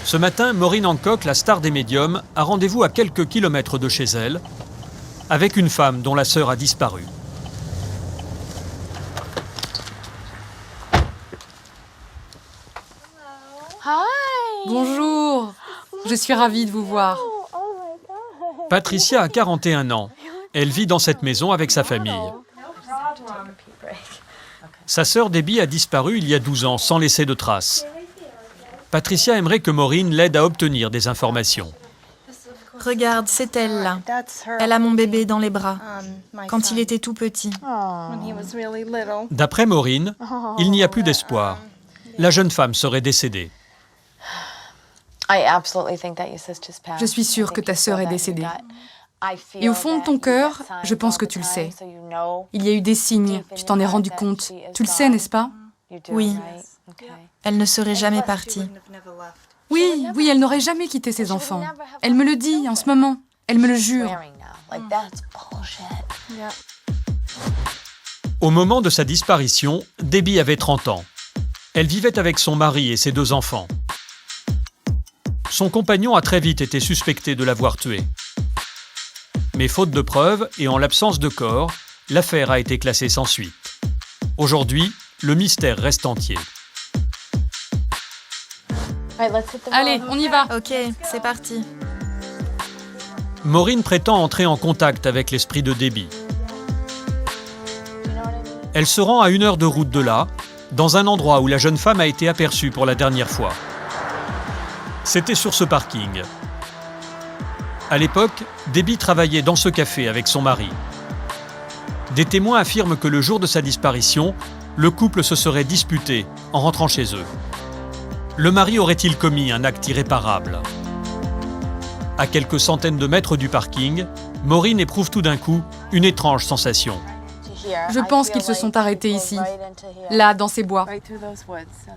Ce matin, Maureen Hancock, la star des médiums, a rendez-vous à quelques kilomètres de chez elle, avec une femme dont la sœur a disparu. Bonjour, je suis ravie de vous voir. Patricia a 41 ans. Elle vit dans cette maison avec sa famille. Sa sœur Debbie a disparu il y a 12 ans sans laisser de traces. Patricia aimerait que Maureen l'aide à obtenir des informations. Regarde, c'est elle là. Elle a mon bébé dans les bras, quand il était tout petit. D'après Maureen, il n'y a plus d'espoir. La jeune femme serait décédée. Je suis sûre que ta sœur est décédée. Et au fond de ton cœur, je pense que tu le sais. Il y a eu des signes, tu t'en es rendu compte. Tu le sais, n'est-ce pas? Oui. Elle ne serait jamais partie. Oui, elle n'aurait jamais quitté ses enfants. Elle me le dit en ce moment. Elle me le jure. Au moment de sa disparition, Debbie avait 30 ans. Elle vivait avec son mari et ses 2 enfants. Son compagnon a très vite été suspecté de l'avoir tuée. Mais faute de preuves et en l'absence de corps, l'affaire a été classée sans suite. Aujourd'hui, le mystère reste entier. Allez, on y va. Ok, c'est parti. Maureen prétend entrer en contact avec l'esprit de Debbie. Elle se rend à 1 heure de route de là, dans un endroit où la jeune femme a été aperçue pour la dernière fois. C'était sur ce parking. À l'époque, Debbie travaillait dans ce café avec son mari. Des témoins affirment que le jour de sa disparition, le couple se serait disputé en rentrant chez eux. Le mari aurait-il commis un acte irréparable? À quelques centaines de mètres du parking, Maureen éprouve tout d'un coup une étrange sensation. Je pense qu'ils se sont arrêtés ici, là, dans ces bois.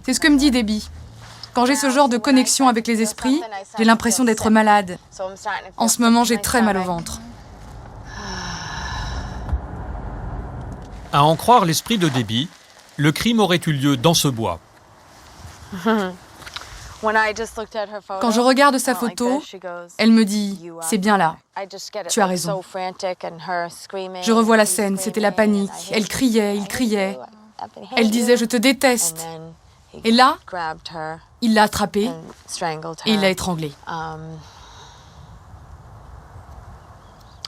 C'est ce que me dit Debbie. Quand j'ai ce genre de connexion avec les esprits, j'ai l'impression d'être malade. En ce moment, j'ai très mal au ventre. À en croire l'esprit de Debbie, le crime aurait eu lieu dans ce bois. Quand je regarde sa photo, elle me dit « C'est bien là, tu as raison ». Je revois la scène, c'était la panique. Elle criait, il criait. Elle disait « Je te déteste ». Et là, il l'a attrapée et il l'a étranglée.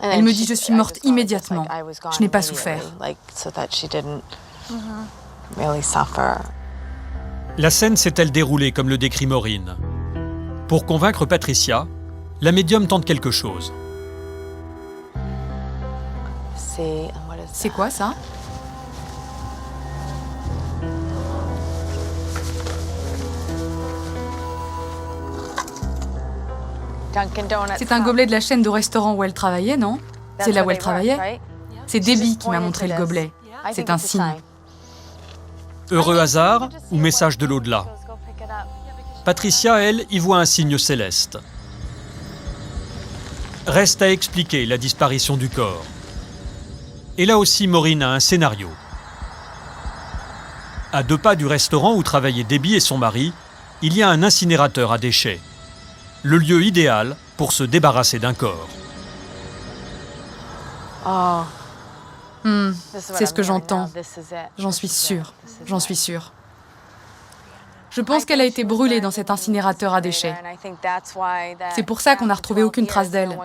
Elle me dit « Je suis morte immédiatement, je n'ai pas souffert ». La scène s'est-elle déroulée comme le décrit Maureen? Pour convaincre Patricia, la médium tente quelque chose. C'est quoi ça? C'est un gobelet de la chaîne de restaurants où elle travaillait, non? C'est là où elle travaillait? C'est Debbie qui m'a montré le gobelet. C'est un signe. Heureux hasard ou message de l'au-delà? Patricia, elle, y voit un signe céleste. Reste à expliquer la disparition du corps. Et là aussi, Maureen a un scénario. À 2 pas du restaurant où travaillaient Debbie et son mari, il y a un incinérateur à déchets. Le lieu idéal pour se débarrasser d'un corps. Oh. C'est ce que j'entends. J'en suis sûre. J'en suis sûre. Je pense qu'elle a été brûlée dans cet incinérateur à déchets. C'est pour ça qu'on n'a retrouvé aucune trace d'elle.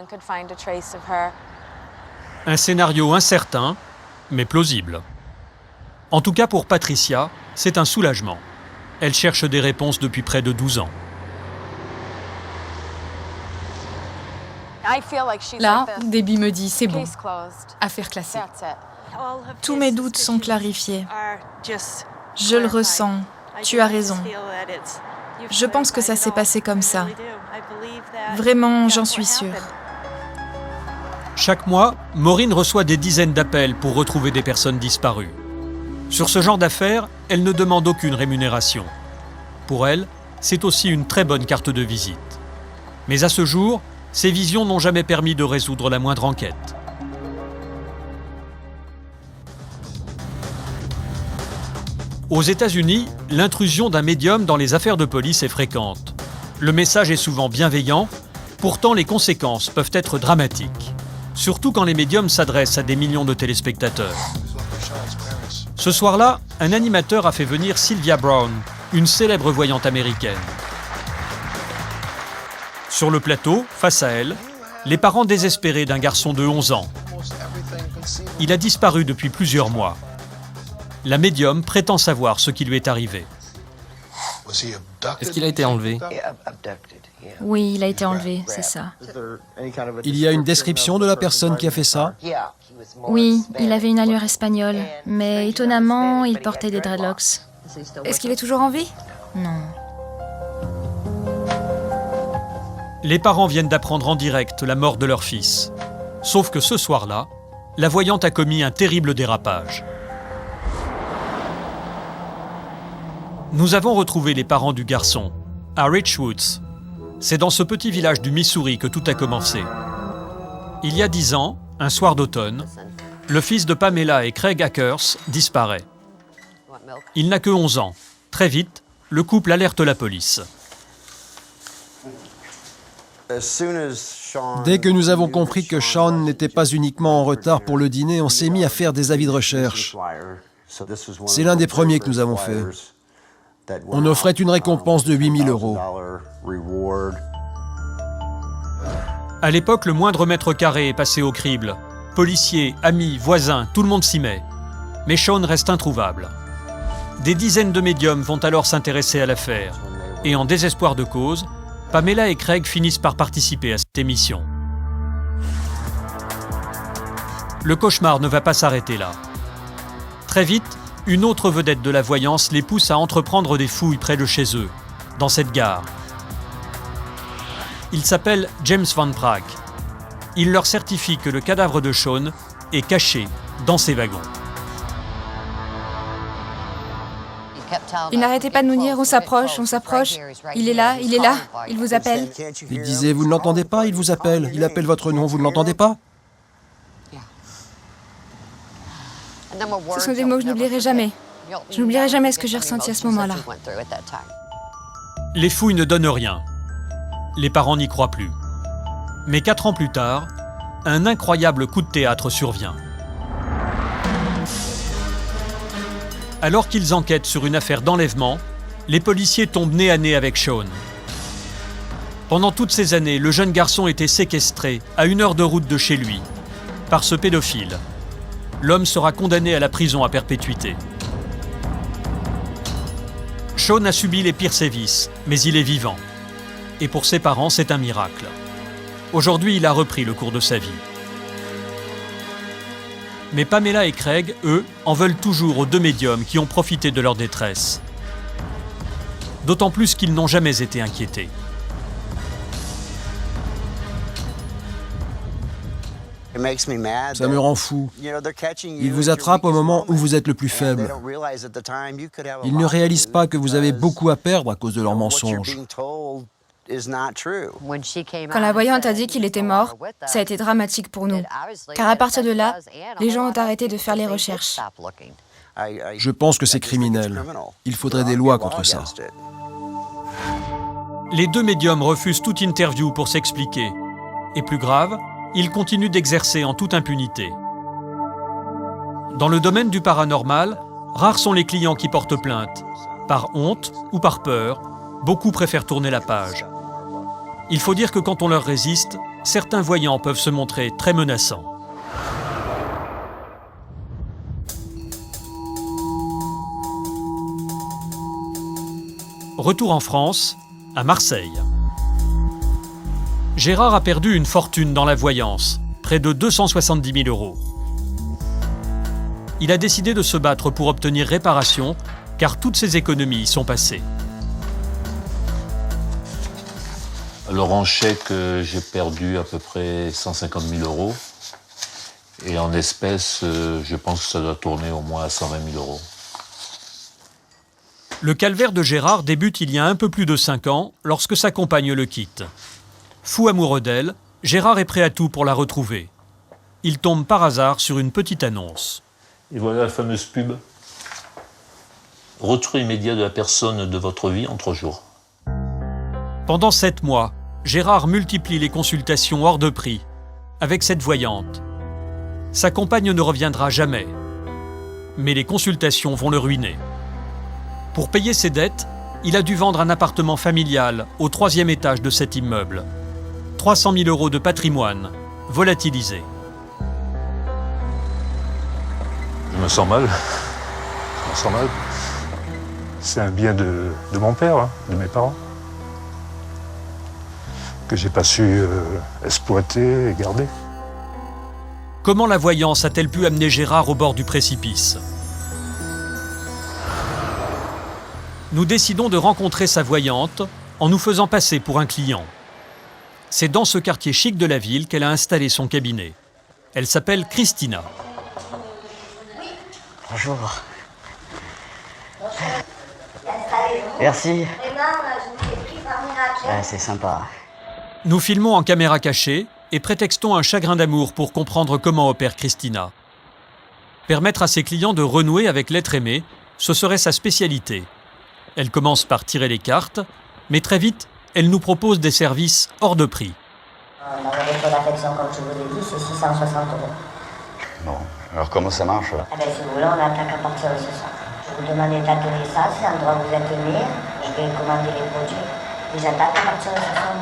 Un scénario incertain, mais plausible. En tout cas pour Patricia, c'est un soulagement. Elle cherche des réponses depuis près de 12 ans. Là, Debbie me dit, c'est bon. Affaire classée. Tous mes doutes sont clarifiés. Je le ressens. Tu as raison. Je pense que ça s'est passé comme ça. Vraiment, j'en suis sûre. Chaque mois, Maureen reçoit des dizaines d'appels pour retrouver des personnes disparues. Sur ce genre d'affaires, elle ne demande aucune rémunération. Pour elle, c'est aussi une très bonne carte de visite. Mais à ce jour, ces visions n'ont jamais permis de résoudre la moindre enquête. Aux États-Unis, l'intrusion d'un médium dans les affaires de police est fréquente. Le message est souvent bienveillant, pourtant les conséquences peuvent être dramatiques. Surtout quand les médiums s'adressent à des millions de téléspectateurs. Ce soir-là, un animateur a fait venir Sylvia Brown, une célèbre voyante américaine. Sur le plateau, face à elle, les parents désespérés d'un garçon de 11 ans. Il a disparu depuis plusieurs mois. La médium prétend savoir ce qui lui est arrivé. Est-ce qu'il a été enlevé? Oui, il a été enlevé, c'est ça. Il y a une description de la personne qui a fait ça? Oui, il avait une allure espagnole, mais étonnamment, il portait des dreadlocks. Est-ce qu'il est toujours en vie? Non. Les parents viennent d'apprendre en direct la mort de leur fils. Sauf que ce soir-là, la voyante a commis un terrible dérapage. Nous avons retrouvé les parents du garçon, à Richwoods. C'est dans ce petit village du Missouri que tout a commencé. Il y a 10 ans, un soir d'automne, le fils de Pamela et Craig Akers disparaît. Il n'a que 11 ans. Très vite, le couple alerte la police. Dès que nous avons compris que Sean n'était pas uniquement en retard pour le dîner, on s'est mis à faire des avis de recherche. C'est l'un des premiers que nous avons fait. On offrait une récompense de 8 000 €. À l'époque, le moindre mètre carré est passé au crible. Policiers, amis, voisins, tout le monde s'y met. Mais Sean reste introuvable. Des dizaines de médiums vont alors s'intéresser à l'affaire. Et en désespoir de cause, Pamela et Craig finissent par participer à cette émission. Le cauchemar ne va pas s'arrêter là. Très vite, une autre vedette de la voyance les pousse à entreprendre des fouilles près de chez eux, dans cette gare. Il s'appelle James Van Praag. Il leur certifie que le cadavre de Sean est caché dans ces wagons. Il n'arrêtait pas de nous dire, on s'approche, il est là, il vous appelle. Il disait, vous ne l'entendez pas, il vous appelle, il appelle votre nom, vous ne l'entendez pas? Ce sont des mots que je n'oublierai jamais. Je n'oublierai jamais ce que j'ai ressenti à ce moment-là. Les fouilles ne donnent rien. Les parents n'y croient plus. Mais 4 ans plus tard, un incroyable coup de théâtre survient. Alors qu'ils enquêtent sur une affaire d'enlèvement, les policiers tombent nez à nez avec Sean. Pendant toutes ces années, le jeune garçon était séquestré à 1 heure de route de chez lui par ce pédophile. L'homme sera condamné à la prison à perpétuité. Sean a subi les pires sévices, mais il est vivant. Et pour ses parents, c'est un miracle. Aujourd'hui, il a repris le cours de sa vie. Mais Pamela et Craig, eux, en veulent toujours aux 2 médiums qui ont profité de leur détresse. D'autant plus qu'ils n'ont jamais été inquiétés. Ça me rend fou. Ils vous attrapent au moment où vous êtes le plus faible. Ils ne réalisent pas que vous avez beaucoup à perdre à cause de leurs mensonges. Quand la voyante a dit qu'il était mort, ça a été dramatique pour nous. Car à partir de là, les gens ont arrêté de faire les recherches. Je pense que c'est criminel. Il faudrait des lois contre ça. Les deux médiums refusent toute interview pour s'expliquer. Et plus grave, ils continuent d'exercer en toute impunité. Dans le domaine du paranormal, rares sont les clients qui portent plainte. Par honte ou par peur, beaucoup préfèrent tourner la page. Il faut dire que quand on leur résiste, certains voyants peuvent se montrer très menaçants. Retour en France, à Marseille. Gérard a perdu une fortune dans la voyance, près de 270 000 €. Il a décidé de se battre pour obtenir réparation, car toutes ses économies sont passées. Alors en chèque, j'ai perdu à peu près 150 000 €. Et en espèces, je pense que ça doit tourner au moins à 120 000 €. Le calvaire de Gérard débute il y a un peu plus de 5 ans, lorsque sa compagne le quitte. Fou amoureux d'elle, Gérard est prêt à tout pour la retrouver. Il tombe par hasard sur une petite annonce. Et voilà la fameuse pub. Retour immédiat de la personne de votre vie en 3 jours. Pendant 7 mois, Gérard multiplie les consultations hors de prix, avec cette voyante. Sa compagne ne reviendra jamais, mais les consultations vont le ruiner. Pour payer ses dettes, il a dû vendre un appartement familial au 3e étage de cet immeuble. 300 000 € de patrimoine, volatilisé. Je me sens mal. Je me sens mal. C'est un bien de mon père, hein, de mes parents, que j'ai pas su exploiter et garder. Comment la voyance a-t-elle pu amener Gérard au bord du précipice ? Nous décidons de rencontrer sa voyante en nous faisant passer pour un client. C'est dans ce quartier chic de la ville qu'elle a installé son cabinet. Elle s'appelle Christina. Bonjour. Merci. C'est sympa. Nous filmons en caméra cachée et prétextons un chagrin d'amour pour comprendre comment opère Christina. Permettre à ses clients de renouer avec l'être aimé, ce serait sa spécialité. Elle commence par tirer les cartes, mais très vite, elle nous propose des services hors de prix. La valeur de l'affection, comme je vous l'ai dit, c'est 660 €. Bon, alors comment ça marche là? Si vous voulez, on attaque à partir de ce soir. Je vous demande d'atteler ça, c'est l'endroit où vous êtes né. Je vais commander les produits. Et j'attaque à partir de ce soir.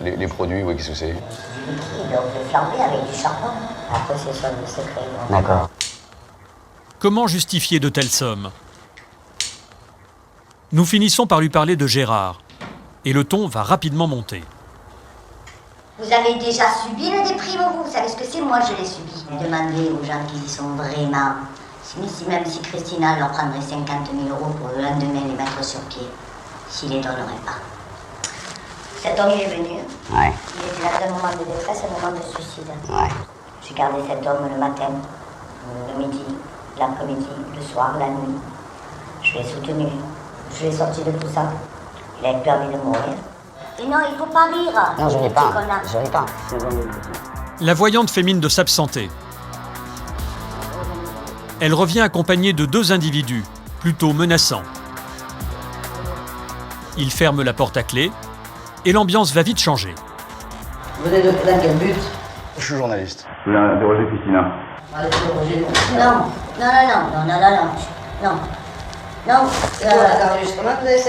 Les produits, oui, qu'est-ce que c'est? Du liquide, on peut flamber avec du charbon. Après, c'est sur le secret. D'accord. Comment justifier de telles sommes ? Nous finissons par lui parler de Gérard, et le ton va rapidement monter. Vous avez déjà subi une déprime, vous savez ce que c'est? Moi, je l'ai subi. Demandez aux gens qui y sont vraiment. Même si Christina leur prendrait 50 000 € pour le lendemain les mettre sur pied, s'il les donnerait pas. Cet homme, il est venu. Ouais. Il était là d'un moment de détresse, un moment de suicide. Ouais. J'ai gardé cet homme le matin, le midi, l'après-midi, le soir, la nuit. Je l'ai soutenu. Je l'ai sorti de tout ça. Il avait permis de mourir. Et non, il faut pas rire. Non, je n'ai pas. Je n'ai pas. La voyante fait mine de s'absenter. Elle revient accompagnée de 2 individus, plutôt menaçants. Ils ferment la porte à clé et l'ambiance va vite changer. Vous êtes dans quel but? Je suis journaliste. Vous voulez interroger Christina? Non. Non. C'est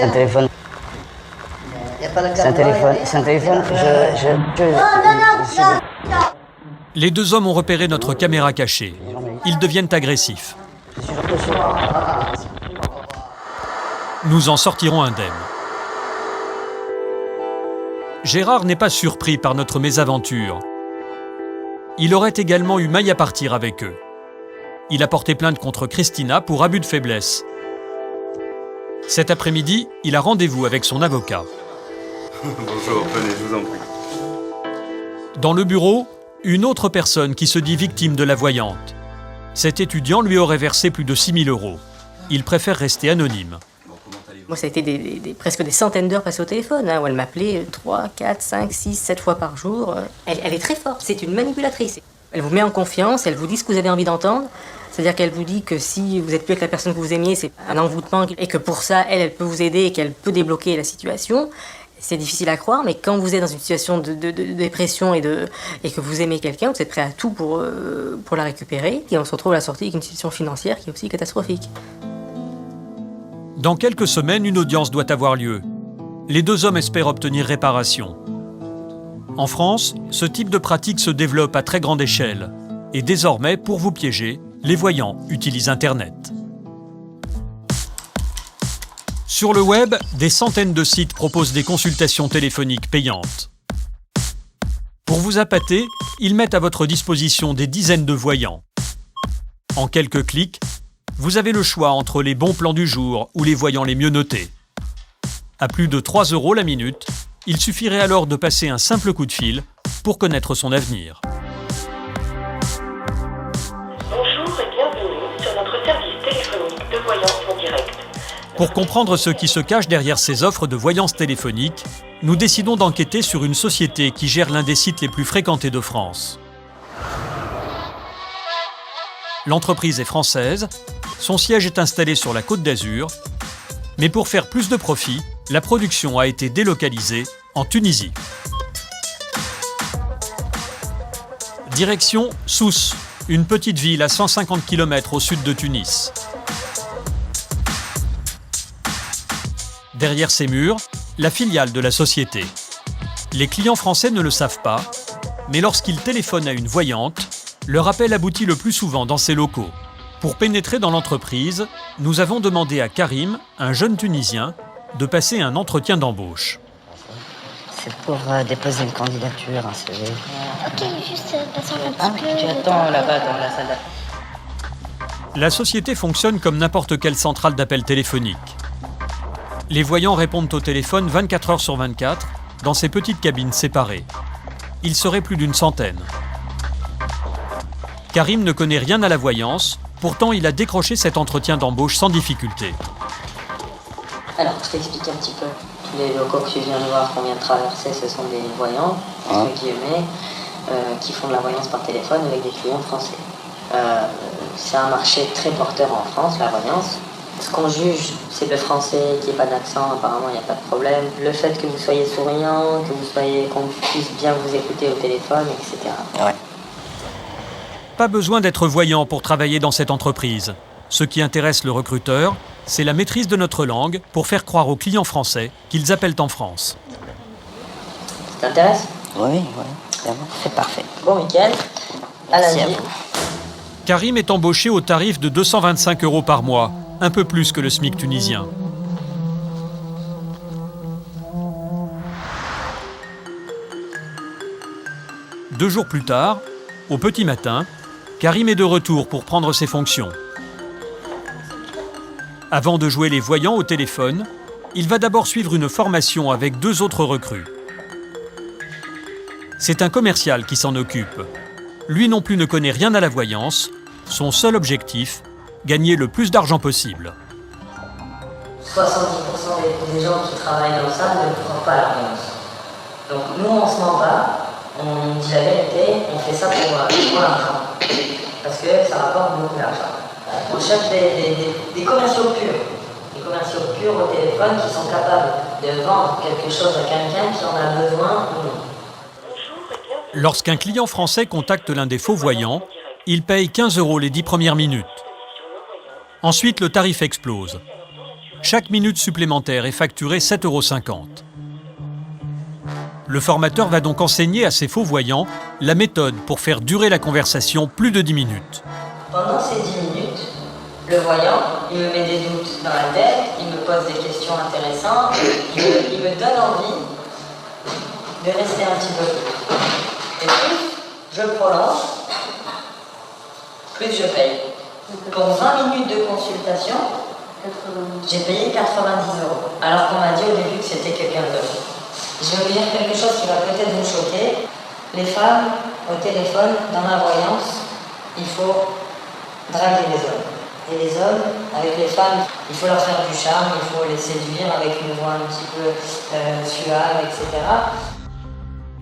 un téléphone. C'est un téléphone. C'est un téléphone. Non. Les 2 hommes ont repéré notre caméra cachée. Ils deviennent agressifs. Nous en sortirons indemnes. Gérard n'est pas surpris par notre mésaventure. Il aurait également eu maille à partir avec eux. Il a porté plainte contre Christina pour abus de faiblesse. Cet après-midi, il a rendez-vous avec son avocat. Bonjour, venez, je vous en prie. Dans le bureau, Une autre personne qui se dit victime de la voyante. Cet étudiant lui aurait versé plus de 6 000 €. Il préfère rester anonyme. Moi, ça a été presque des centaines d'heures passées au téléphone, où elle m'appelait 3, 4, 5, 6, 7 fois par jour. Elle est très forte, c'est une manipulatrice. Elle vous met en confiance, elle vous dit ce que vous avez envie d'entendre. C'est-à-dire qu'elle vous dit que si vous n'êtes plus avec la personne que vous aimiez, c'est un envoûtement et que pour ça, elle peut vous aider et qu'elle peut débloquer la situation. C'est difficile à croire, mais quand vous êtes dans une situation de dépression et que vous aimez quelqu'un, vous êtes prêt à tout pour la récupérer. Et on se retrouve à la sortie avec une situation financière qui est aussi catastrophique. Dans quelques semaines, une audience doit avoir lieu. Les deux hommes espèrent obtenir réparation. En France, ce type de pratique se développe à très grande échelle. Et désormais, pour vous piéger, les voyants utilisent Internet. Sur le web, des centaines de sites proposent des consultations téléphoniques payantes. Pour vous appâter, ils mettent à votre disposition des dizaines de voyants. En quelques clics, vous avez le choix entre les bons plans du jour ou les voyants les mieux notés. À plus de 3 € la minute, il suffirait alors de passer un simple coup de fil pour connaître son avenir. Bonjour et bienvenue sur notre service téléphonique de voyance en direct. Pour comprendre ce qui se cache derrière ces offres de voyance téléphonique, nous décidons d'enquêter sur une société qui gère l'un des sites les plus fréquentés de France. L'entreprise est française, son siège est installé sur la Côte d'Azur, mais pour faire plus de profit, la production a été délocalisée en Tunisie. Direction Sousse, une petite ville à 150 km au sud de Tunis. Derrière ces murs, la filiale de la société. Les clients français ne le savent pas, mais lorsqu'ils téléphonent à une voyante, leur appel aboutit le plus souvent dans ces locaux. Pour pénétrer dans l'entreprise, nous avons demandé à Karim, un jeune Tunisien, de passer un entretien d'embauche. C'est pour déposer une candidature, un CV. Ok, juste patiente un petit peu. Tu attends là-bas dans la salle d'attente. La société fonctionne comme n'importe quelle centrale d'appel téléphonique. Les voyants répondent au téléphone 24 heures sur 24 dans ces petites cabines séparées. Il serait plus d'une centaine. Karim ne connaît rien à la voyance, pourtant il a décroché cet entretien d'embauche sans difficulté. Alors, je t'explique un petit peu. Tous les locaux que tu viens de voir qu'on vient de traverser, ce sont des voyants, entre guillemets, qui font de la voyance par téléphone avec des clients français. C'est un marché très porteur en France, la voyance. Ce qu'on juge, c'est le français, qu'il n'y ait pas d'accent, apparemment il n'y a pas de problème. Le fait que vous soyez souriant, qu'on puisse bien vous écouter au téléphone, etc. Ouais. Pas besoin d'être voyant pour travailler dans cette entreprise. Ce qui intéresse le recruteur, c'est la maîtrise de notre langue pour faire croire aux clients français qu'ils appellent en France. Ça t'intéresse ? Oui, c'est parfait. Bon week-end. À lundi. Karim est embauché au tarif de 225 € par mois, un peu plus que le SMIC tunisien. Deux jours plus tard, au petit matin, Karim est de retour pour prendre ses fonctions. Avant de jouer les voyants au téléphone, il va d'abord suivre une formation avec 2 autres recrues. C'est un commercial qui s'en occupe. Lui non plus ne connaît rien à la voyance. Son seul objectif, gagner le plus d'argent possible. 70% des gens qui travaillent dans ça ne croient pas à la voyance. Donc nous, on se ment pas, on dit la vérité, on fait ça pour l'argent. Parce que ça rapporte beaucoup d'argent. On cherche des commerciaux purs. Des commerciaux purs au téléphone qui sont capables de vendre quelque chose à quelqu'un qui en a besoin ou non. Lorsqu'un client français contacte l'un des faux voyants, il paye 15 € les 10 premières minutes. Ensuite, le tarif explose. Chaque minute supplémentaire est facturée 7,50 €. Le formateur va donc enseigner à ces faux voyants la méthode pour faire durer la conversation plus de 10 minutes. Pendant ces 10 minutes, le voyant, il me met des doutes dans la tête, il me pose des questions intéressantes, il me donne envie de rester un petit peu plus. Et plus je prolonge, plus je paye. Pour 20 minutes de consultation, j'ai payé 90 €, alors qu'on m'a dit au début que c'était quelqu'un d'autre. Je vais vous dire quelque chose qui va peut-être vous choquer. Les femmes au téléphone, dans la voyance, il faut draguer les hommes. Et les hommes, avec les femmes, il faut leur faire du charme, il faut les séduire avec une voix un petit peu suave, etc.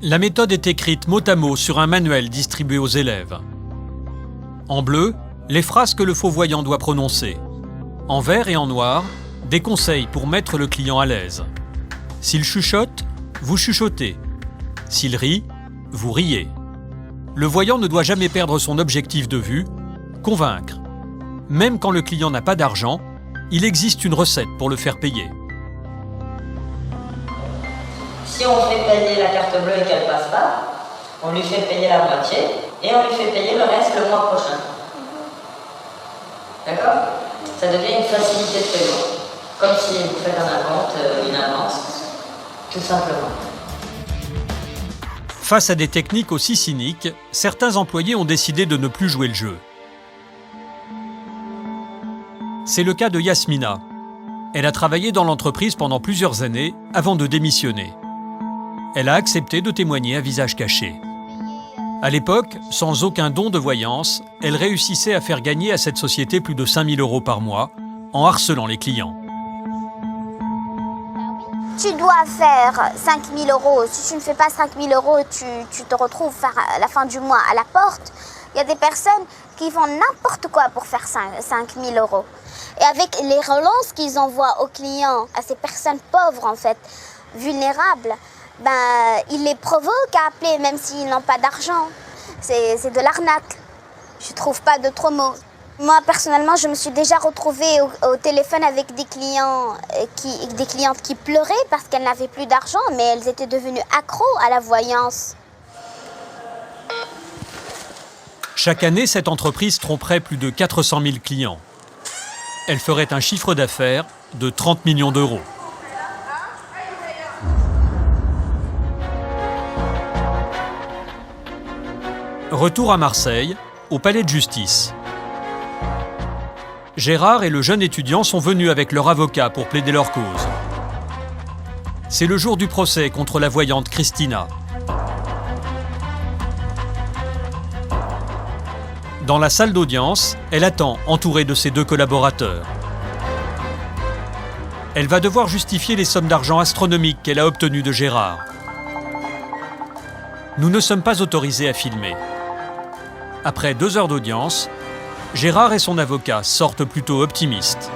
La méthode est écrite mot à mot sur un manuel distribué aux élèves. En bleu, les phrases que le faux voyant doit prononcer. En vert et en noir, des conseils pour mettre le client à l'aise. S'il chuchote, vous chuchotez. S'il rit, vous riez. Le voyant ne doit jamais perdre son objectif de vue, convaincre. Même quand le client n'a pas d'argent, il existe une recette pour le faire payer. Si on fait payer la carte bleue et qu'elle passe pas, on lui fait payer la moitié et on lui fait payer le reste le mois prochain. D'accord? Ça devient une facilité de paiement. Comme si vous faites un acompte, une avance, tout simplement. Face à des techniques aussi cyniques, certains employés ont décidé de ne plus jouer le jeu. C'est le cas de Yasmina. Elle a travaillé dans l'entreprise pendant plusieurs années avant de démissionner. Elle a accepté de témoigner à visage caché. À l'époque, sans aucun don de voyance, elle réussissait à faire gagner à cette société plus de 5 000 € par mois en harcelant les clients. Tu dois faire 5 000 €. Si tu ne fais pas 5 000 €, tu te retrouves à la fin du mois à la porte. Il y a des personnes qui font n'importe quoi pour faire 5 000 €. Et avec les relances qu'ils envoient aux clients, à ces personnes pauvres en fait, vulnérables, ils les provoquent à appeler même s'ils n'ont pas d'argent. C'est de l'arnaque. Je trouve pas d'autres mots. Moi, personnellement, je me suis déjà retrouvée au téléphone avec des clientes qui pleuraient parce qu'elles n'avaient plus d'argent, mais elles étaient devenues accros à la voyance. Chaque année, cette entreprise tromperait plus de 400 000 clients. Elle ferait un chiffre d'affaires de 30 millions d'euros. Retour à Marseille, au palais de justice. Gérard et le jeune étudiant sont venus avec leur avocat pour plaider leur cause. C'est le jour du procès contre la voyante Christina. Dans la salle d'audience, elle attend, entourée de ses 2 collaborateurs. Elle va devoir justifier les sommes d'argent astronomiques qu'elle a obtenues de Gérard. Nous ne sommes pas autorisés à filmer. Après 2 heures d'audience, Gérard et son avocat sortent plutôt optimistes.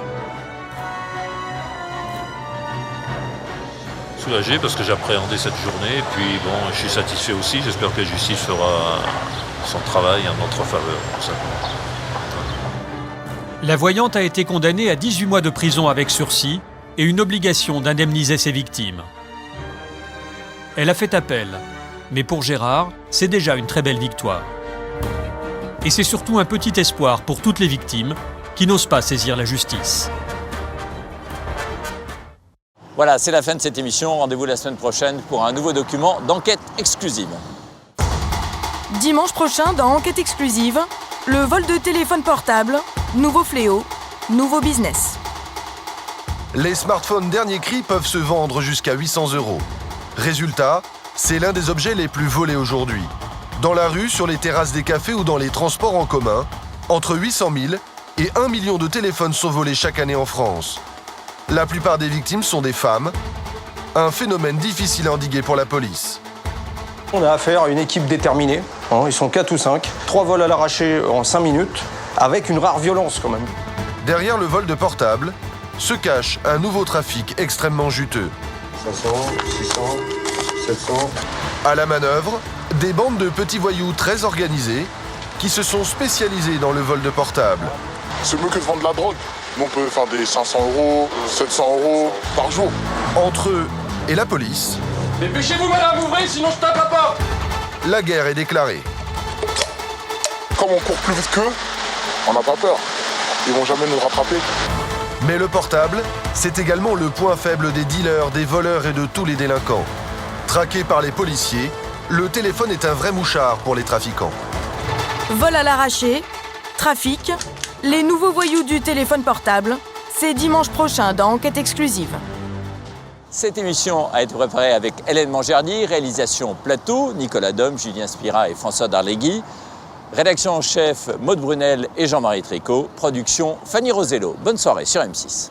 Soulagé parce que j'appréhendais cette journée et puis bon, je suis satisfait aussi. J'espère que la justice fera son travail en notre faveur. La voyante a été condamnée à 18 mois de prison avec sursis et une obligation d'indemniser ses victimes. Elle a fait appel, mais pour Gérard, c'est déjà une très belle victoire. Et c'est surtout un petit espoir pour toutes les victimes qui n'osent pas saisir la justice. Voilà, c'est la fin de cette émission. Rendez-vous la semaine prochaine pour un nouveau document d'enquête exclusive. Dimanche prochain, dans Enquête exclusive, le vol de téléphone portable, nouveau fléau, nouveau business. Les smartphones dernier cri peuvent se vendre jusqu'à 800 €. Résultat, c'est l'un des objets les plus volés aujourd'hui. Dans la rue, sur les terrasses des cafés ou dans les transports en commun, entre 800 000 et 1 million de téléphones sont volés chaque année en France. La plupart des victimes sont des femmes, un phénomène difficile à endiguer pour la police. On a affaire à une équipe déterminée, ils sont 4 ou 5, 3 vols à l'arraché en 5 minutes, avec une rare violence quand même. Derrière le vol de portable se cache un nouveau trafic extrêmement juteux. 500, 600, 700... À la manœuvre, des bandes de petits voyous très organisés qui se sont spécialisés dans le vol de portable. C'est mieux que de vendre de la drogue. On peut faire des 500 €, 700 € par jour. Entre eux et la police, dépêchez-vous madame, ouvrez, sinon je tape à la porte. La guerre est déclarée. Comme on court plus vite qu'eux, on n'a pas peur. Ils vont jamais nous rattraper. Mais le portable, c'est également le point faible des dealers, des voleurs et de tous les délinquants. Traqué par les policiers, le téléphone est un vrai mouchard pour les trafiquants. Vol à l'arraché, trafic, les nouveaux voyous du téléphone portable, c'est dimanche prochain dans Enquête exclusive. Cette émission a été préparée avec Hélène Mangerdi, réalisation plateau, Nicolas Dom, Julien Spira et François Darlegui, rédaction en chef Maude Brunel et Jean-Marie Tricot, production Fanny Rosello. Bonne soirée sur M6.